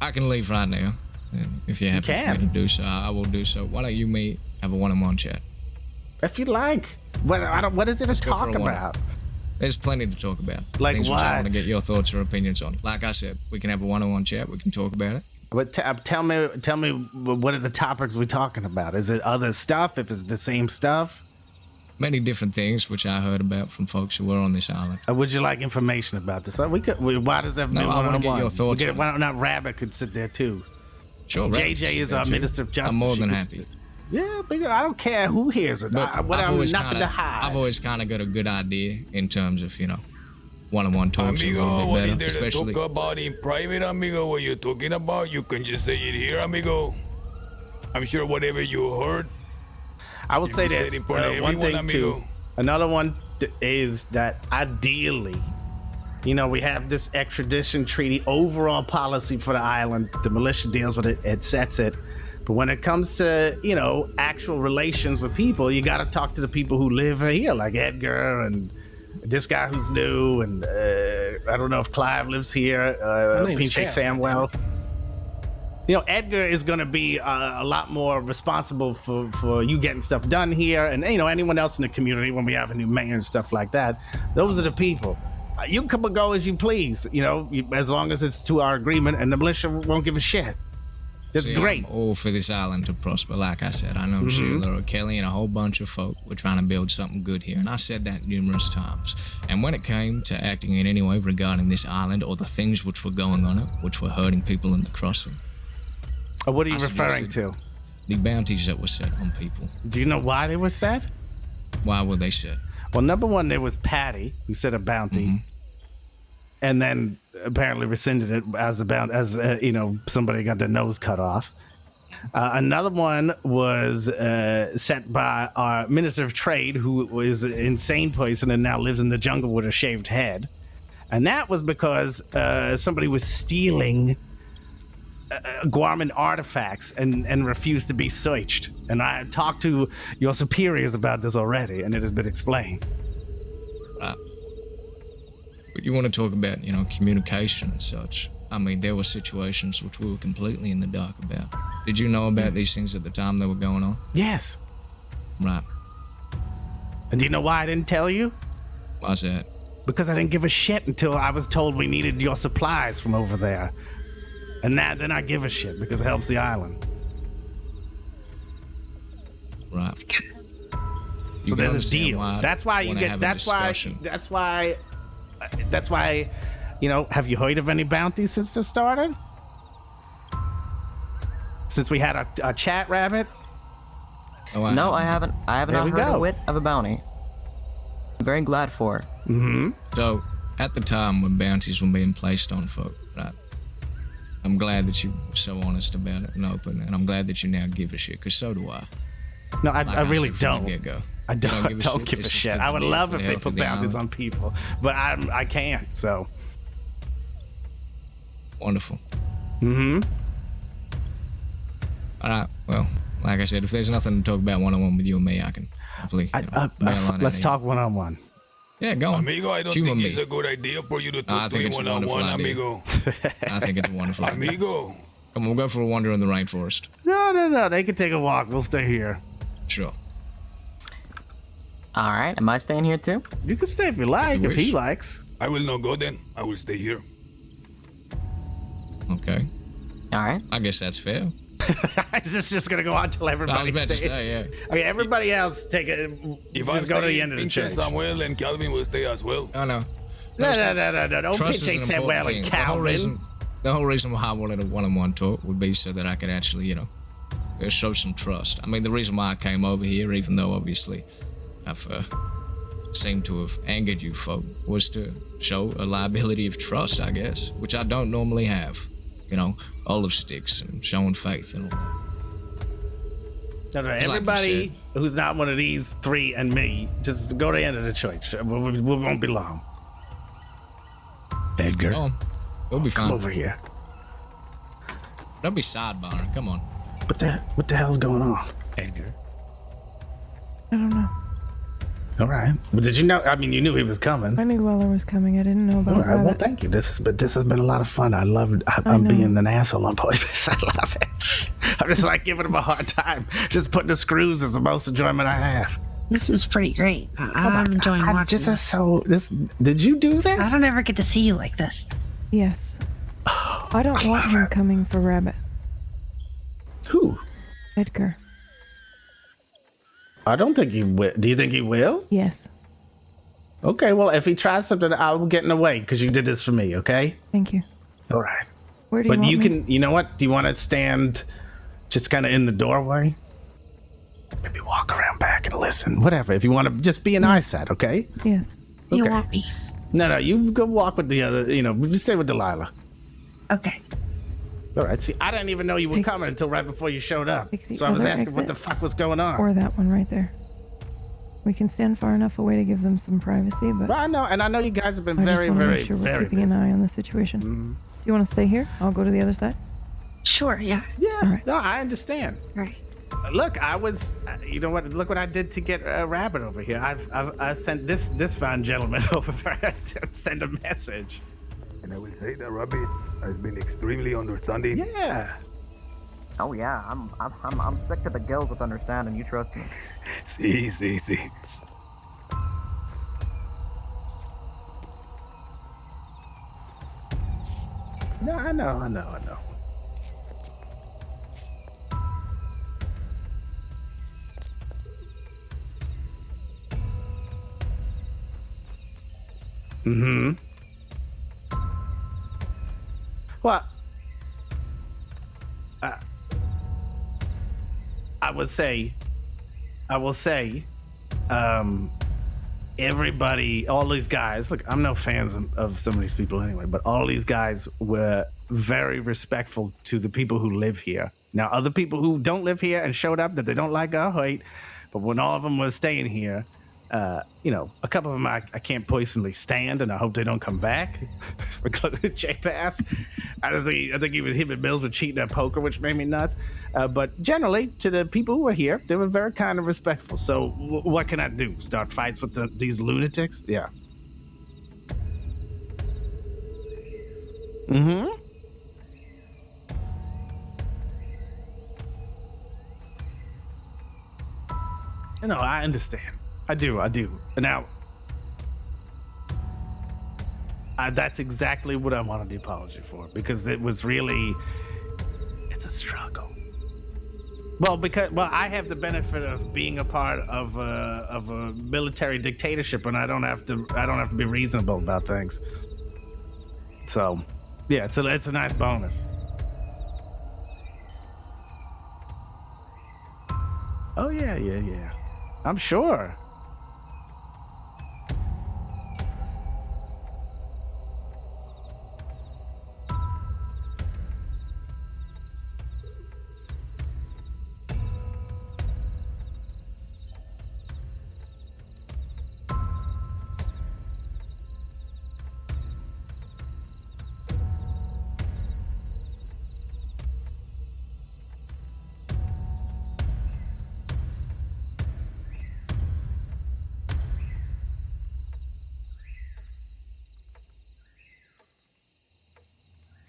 I can leave right now. And if you're happy for me to do so, I will do so. Why don't you me have a one-on-one chat? If you like. What is it to Let's go for talk a one. about? There's plenty to talk about. Like Things which I want what? to get your thoughts or opinions on. Like I said, we can have a one-on-one chat. We can talk about it. But tell me, what are the topics we're talking about? Is it other stuff? If it's the same stuff? many different things which I heard about from folks who were on this island. Would you like information about this? Why does that No, I want to get your thoughts. Why not Rabbit could sit there too? Sure, JJ is our Minister of Justice. I'm more than happy. Yeah, but I don't care who hears it. But I'm nothing to hide. I've always kind of got a good idea in terms of, one-on-one talks a little bit what better, is there especially. to talk about in private, amigo? What you're talking about, you can just say it here, amigo. I'm sure whatever you heard. I will say can this. say it in front of One thing everyone, too. amigo. Another one is that ideally, we have this extradition treaty overall policy for the island. The militia deals with it. It sets it. But when it comes to, actual relations with people, you got to talk to the people who live here, like Edgar and this guy who's new. And I don't know if Clive lives here, Pinche Samwell. Edgar is going to be a lot more responsible for you getting stuff done here. And, anyone else in the community when we have a new mayor and stuff like that. Those are the people. You can come and go as you please, as long as it's to our agreement and the militia won't give a shit. That's great. I'm all for this island to prosper. Like I said, I know Sheila or Kelly and a whole bunch of folk were trying to build something good here, and I said that numerous times. And when it came to acting in any way regarding this island or the things which were going on it, which were hurting people in the crossing. What are you referring to? The bounties that were set on people. Do you know why they were set? Why were they set? Well, number one, there was Patty who set a bounty, and then apparently rescinded it as somebody got their nose cut off. Another one was set by our Minister of Trade, who was an insane person and now lives in the jungle with a shaved head, and that was because somebody was stealing Guarman artifacts and refused to be searched. And I talked to your superiors about this already, and it has been explained. But you want to talk about, communication and such. I mean, there were situations which we were completely in the dark about. Did you know about these things at the time they were going on? Yes. Right. And do you know why I didn't tell you? Why's that? Because I didn't give a shit until I was told we needed your supplies from over there. And now then I give a shit because it helps the island. Right. So there's a deal. That's why you get. That's why. Have you heard of any bounties since this started? Since we had a chat, Rabbit? No, I haven't. I have not heard a whit of a bounty. I'm very glad for it. So, at the time when bounties were being placed on folk, right? I'm glad that you were so honest about it and open, and I'm glad that you now give a shit, because so do I. No, I really don't. Get-go. I don't give a shit. I would love if they put bounties on people, but I can't, so. Wonderful. All right, well, like I said, if there's nothing to talk about one-on-one with you and me, I can happily let's talk one-on-one. Yeah, go on. Amigo, I don't think it's a good idea for you to talk to me one-on-one, amigo. I think it's a wonderful idea. Amigo. Come on, we'll go for a wander in the rainforest. No, they can take a walk. We'll stay here. Sure. All right, am I staying here too? You can stay if you like, if he likes. I will not go then. I will stay here. Okay. All right. I guess that's fair. Is this just gonna go on till everybody? I was about to say, yeah. Okay, everybody else take it. Just go to the end of the church. Samuel and Calvin will stay as well. Oh no. No. Don't pinch Samuel and Calvin. The whole reason why I wanted a one-on-one talk would be so that I could actually, show some trust. I mean, the reason why I came over here, even though obviously I've seemed to have angered you folk, was to show a liability of trust, I guess, which I don't normally have. Olive sticks and showing faith and all that. No, everybody who's not one of these three and me, just go to the end of the church. We won't be long. Edgar. Go on. We'll be fine. Come over here. Don't be sidebarring. Come on. What the hell's going on? Edgar. I don't know. All right. But did you know? I mean, you knew he was coming. I knew Weller was coming. I didn't know about All right. Well, Rabbit. thank you. This has been a lot of fun. I'm being an asshole on purpose. I love it. I'm just like giving him a hard time. Just putting the screws is the most enjoyment I have. This is pretty great. I'm enjoying watching this. Did you do this? I don't ever get to see you like this. Yes. I don't want him coming for Rabbit. Who? Edgar. I don't think he will. Do you think he will? Yes. Okay, well, if he tries something, I'll get in the way because you did this for me, okay? Thank you. All right. Where do you want me? You know what? Do you want to stand just kind of in the doorway? Maybe walk around back and listen. Whatever. If you want to just be an eyesight, okay? Yes. You Okay. want me? No, you go walk with the other, just stay with Delilah. Okay. All right. See, I didn't even know you were coming until right before you showed up. Take the So I was other asking what the exit. fuck was going on. Or that one right there. We can stand far enough away to give them some privacy, but Well, I know you guys have been I just very, want to very, make sure we're very keeping busy. an eye on the situation. Mhm. Do you want to stay here? I'll go to the other side. Sure, yeah. Yeah, no, I understand. Right. Look, I was, you know what? Look what I did to get a rabbit over here. I sent this fine gentleman over to send a message. And I will say that Rabbit has been extremely understanding. Yeah. Oh yeah, I'm sick to the gills with understanding. You trust me. See. No, I know. Mm-hmm. Well, I will say, everybody, all these guys, look, I'm no fans of some of these people anyway, but all these guys were very respectful to the people who live here. Now, other people who don't live here and showed up that they don't like, I'll wait. But when all of them were staying here, a couple of them I can't personally stand, and I hope they don't come back because of J-Pass. I think even him and Mills were cheating at poker, which made me nuts. But generally, to the people who were here, they were very kind and respectful. So what can I do? Start fights with these lunatics? Yeah. Mm-hmm. No, I understand. I do. Now, that's exactly what I wanted the apology for, because it was really, it's a struggle. Well, I have the benefit of being a part of a military dictatorship, and I don't have to be reasonable about things. So, yeah, it's a nice bonus. Oh yeah. I'm sure.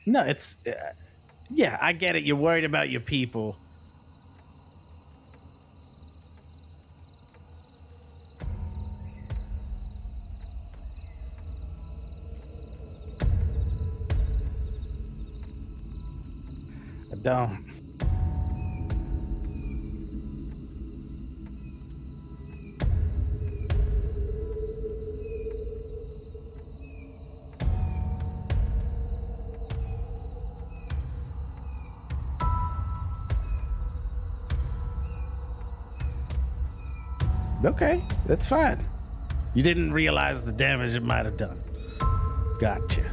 No, it's yeah, I get it. You're worried about your people. I don't. Okay, that's fine. You didn't realize the damage it might have done. Gotcha.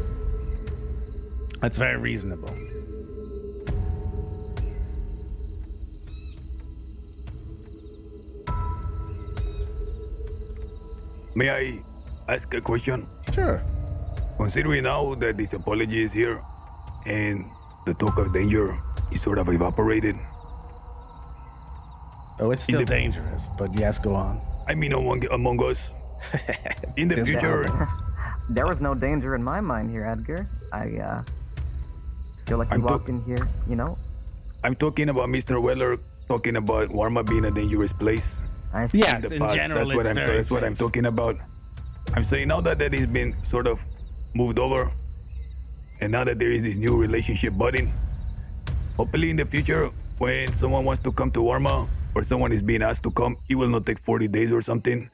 That's very reasonable. May I ask a question? Sure. Considering now that this apology is here and the talk of danger is sort of evaporated. Oh, it's still dangerous, but yes, go on. I mean, among us. In the future. There was no danger in my mind here, Edgar. I feel like you walked in here, I'm talking about Mr. Weller, talking about Guarma being a dangerous place. Yeah, in general, that's what I'm talking about. I'm saying now that has been sort of moved over, and now that there is this new relationship budding, hopefully in the future, when someone wants to come to Guarma, or someone is being asked to come, it will not take 40 days or something.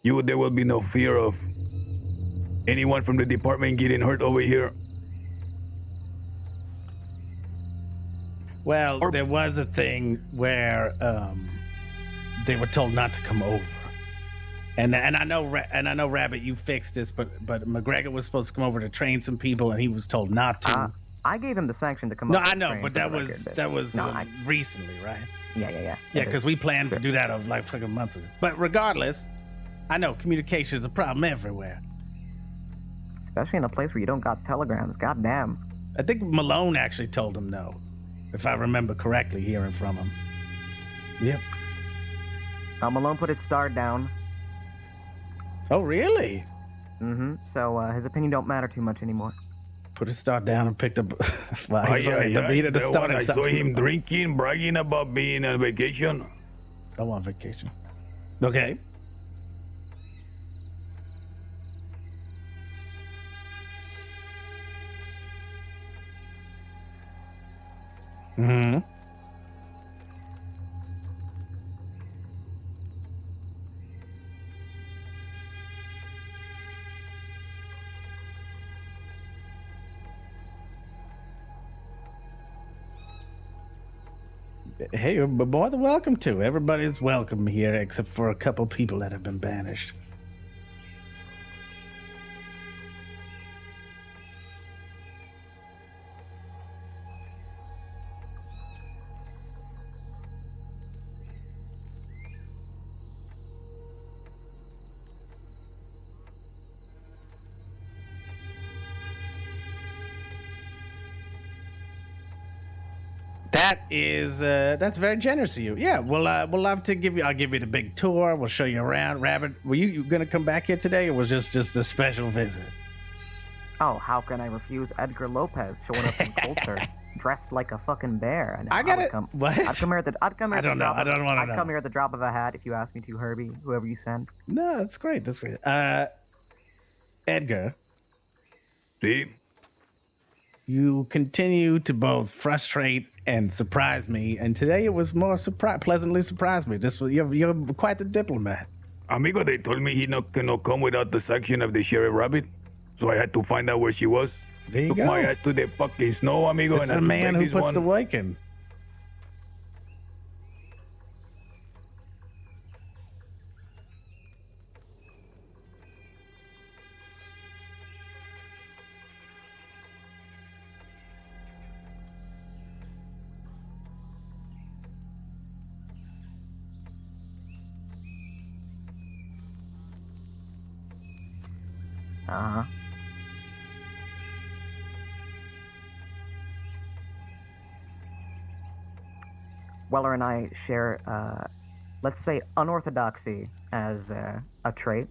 There will be no fear of anyone from the department getting hurt over here. Well, there was a thing where they were told not to come over, and I know Rabbit, you fixed this, but McGregor was supposed to come over to train some people, and he was told not to. I gave him the sanction to come No, over. I know, but that was recently, right? Yeah. Yeah, because we planned to do that like fucking months ago. But regardless, I know communication is a problem everywhere, especially in a place where you don't got telegrams. Goddamn. I think Malone actually told him no, if I remember correctly, hearing from him. Yep. Malone put his star down. Oh, really? Mm-hmm. So his opinion don't matter too much anymore. Put his star down and picked up. I saw him drinking, bragging about being on vacation. I'm on vacation. Okay. Mm-hmm. Hey, you're more than welcome to. Everybody's welcome here except for a couple people that have been banished. That's very generous of you. Yeah, we'll love to give you. I'll give you the big tour. We'll show you around. Rabbit, were you gonna come back here today, or was just a special visit? Oh, how can I refuse Edgar Lopez showing up in Coulter, dressed like a fucking bear? And I gotta. What? I'd come here at the. I don't know. I don't want to know. I'd come here at the drop of a hat if you asked me to, Herbie. Whoever you send. No, that's great. That's great. Edgar. See. You continue to both frustrate and surprise me, and today it was more pleasantly surprised me. You're quite the diplomat. Amigo, they told me he cannot come without the sanction of the Sheriff Rabbit, so I had to find out where she was. There you Took go. my ass to the fucking snow, amigo. It's and a man who puts the work in. Uh-huh. Weller and I share, let's say, unorthodoxy as a trait.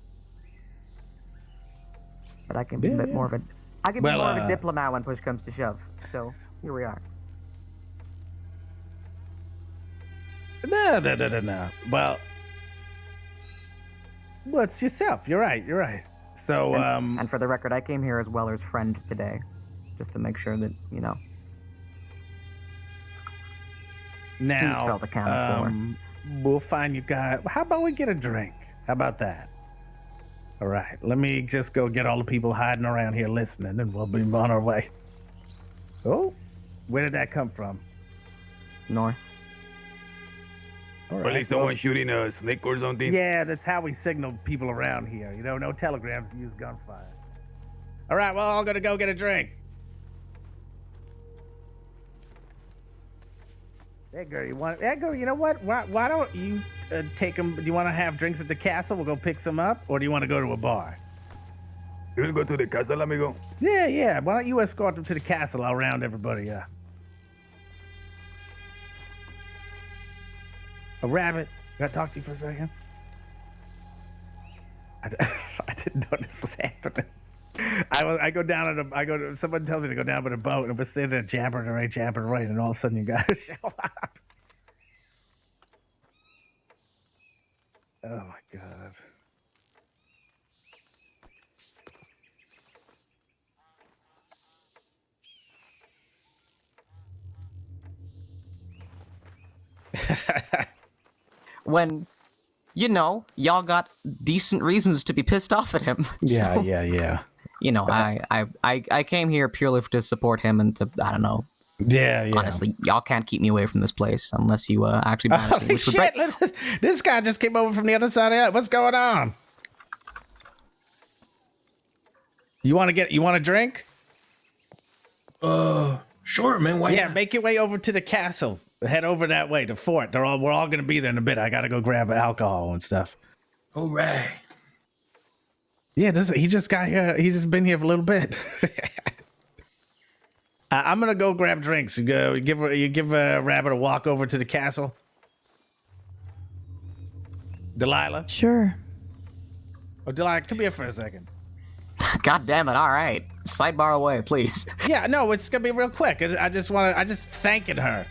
But I can be a bit more of a... I can be more of a diplomat when push comes to shove. So, here we are. No. Well, it's yourself. You're right. So, and for the record, I came here as Weller's friend today, just to make sure that, you know. Now, felt accounted for. We'll find you guys. How about we get a drink? How about that? All right. Let me just go get all the people hiding around here listening, and we'll be on our way. Oh, where did that come from? North. All right. Probably someone shooting a snake or something. Yeah, that's how we signal people around here. You know, no telegrams, use gunfire. All right, well, I'm gonna go get a drink. Edgar, you know what? Why don't you take them? Do you want to have drinks at the castle? We'll go pick some up, or do you want to go to a bar? You want to go to the castle, amigo? Yeah. Why don't you escort them to the castle? I'll round everybody up. A rabbit. Can I talk to you for a second? I didn't know this was happening. Someone tells me to go down with a boat, and we're sitting there jabbering away, and all of a sudden you guys show up. Oh my God. when, you know, y'all got decent reasons to be pissed off at him. Yeah, So, yeah. You know, I came here purely to support him and to, I don't know. Yeah. Honestly, y'all can't keep me away from this place unless you actually banish me. Holy shit! This guy just came over from the other side of the island. What's going on? You want a drink? Sure, man. Why Yeah, not? make your way over to the castle. Head over that way, the fort. We're all gonna be there in a bit. I gotta go grab alcohol and stuff. All right. Yeah, he just got here. He's just been here for a little bit. I'm gonna go grab drinks. You give a rabbit a walk over to the castle. Delilah. Sure. Oh, Delilah, come here for a second. God damn it! All right, sidebar away, please. Yeah, no, it's gonna be real quick. I just thanking her.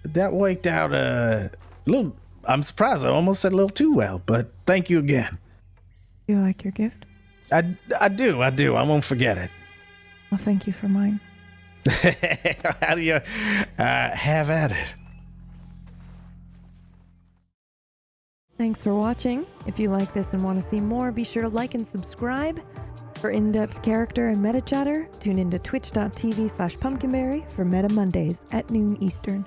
That worked out a little. I'm surprised. I almost said a little too well, but thank you again. You like your gift? I do. I won't forget it. Well, thank you for mine. How do you have at it? Thanks for watching. If you like this and want to see more, be sure to like and subscribe. For in-depth character and meta chatter, tune into twitch.tv/pumpkinberry for Meta Mondays at noon Eastern.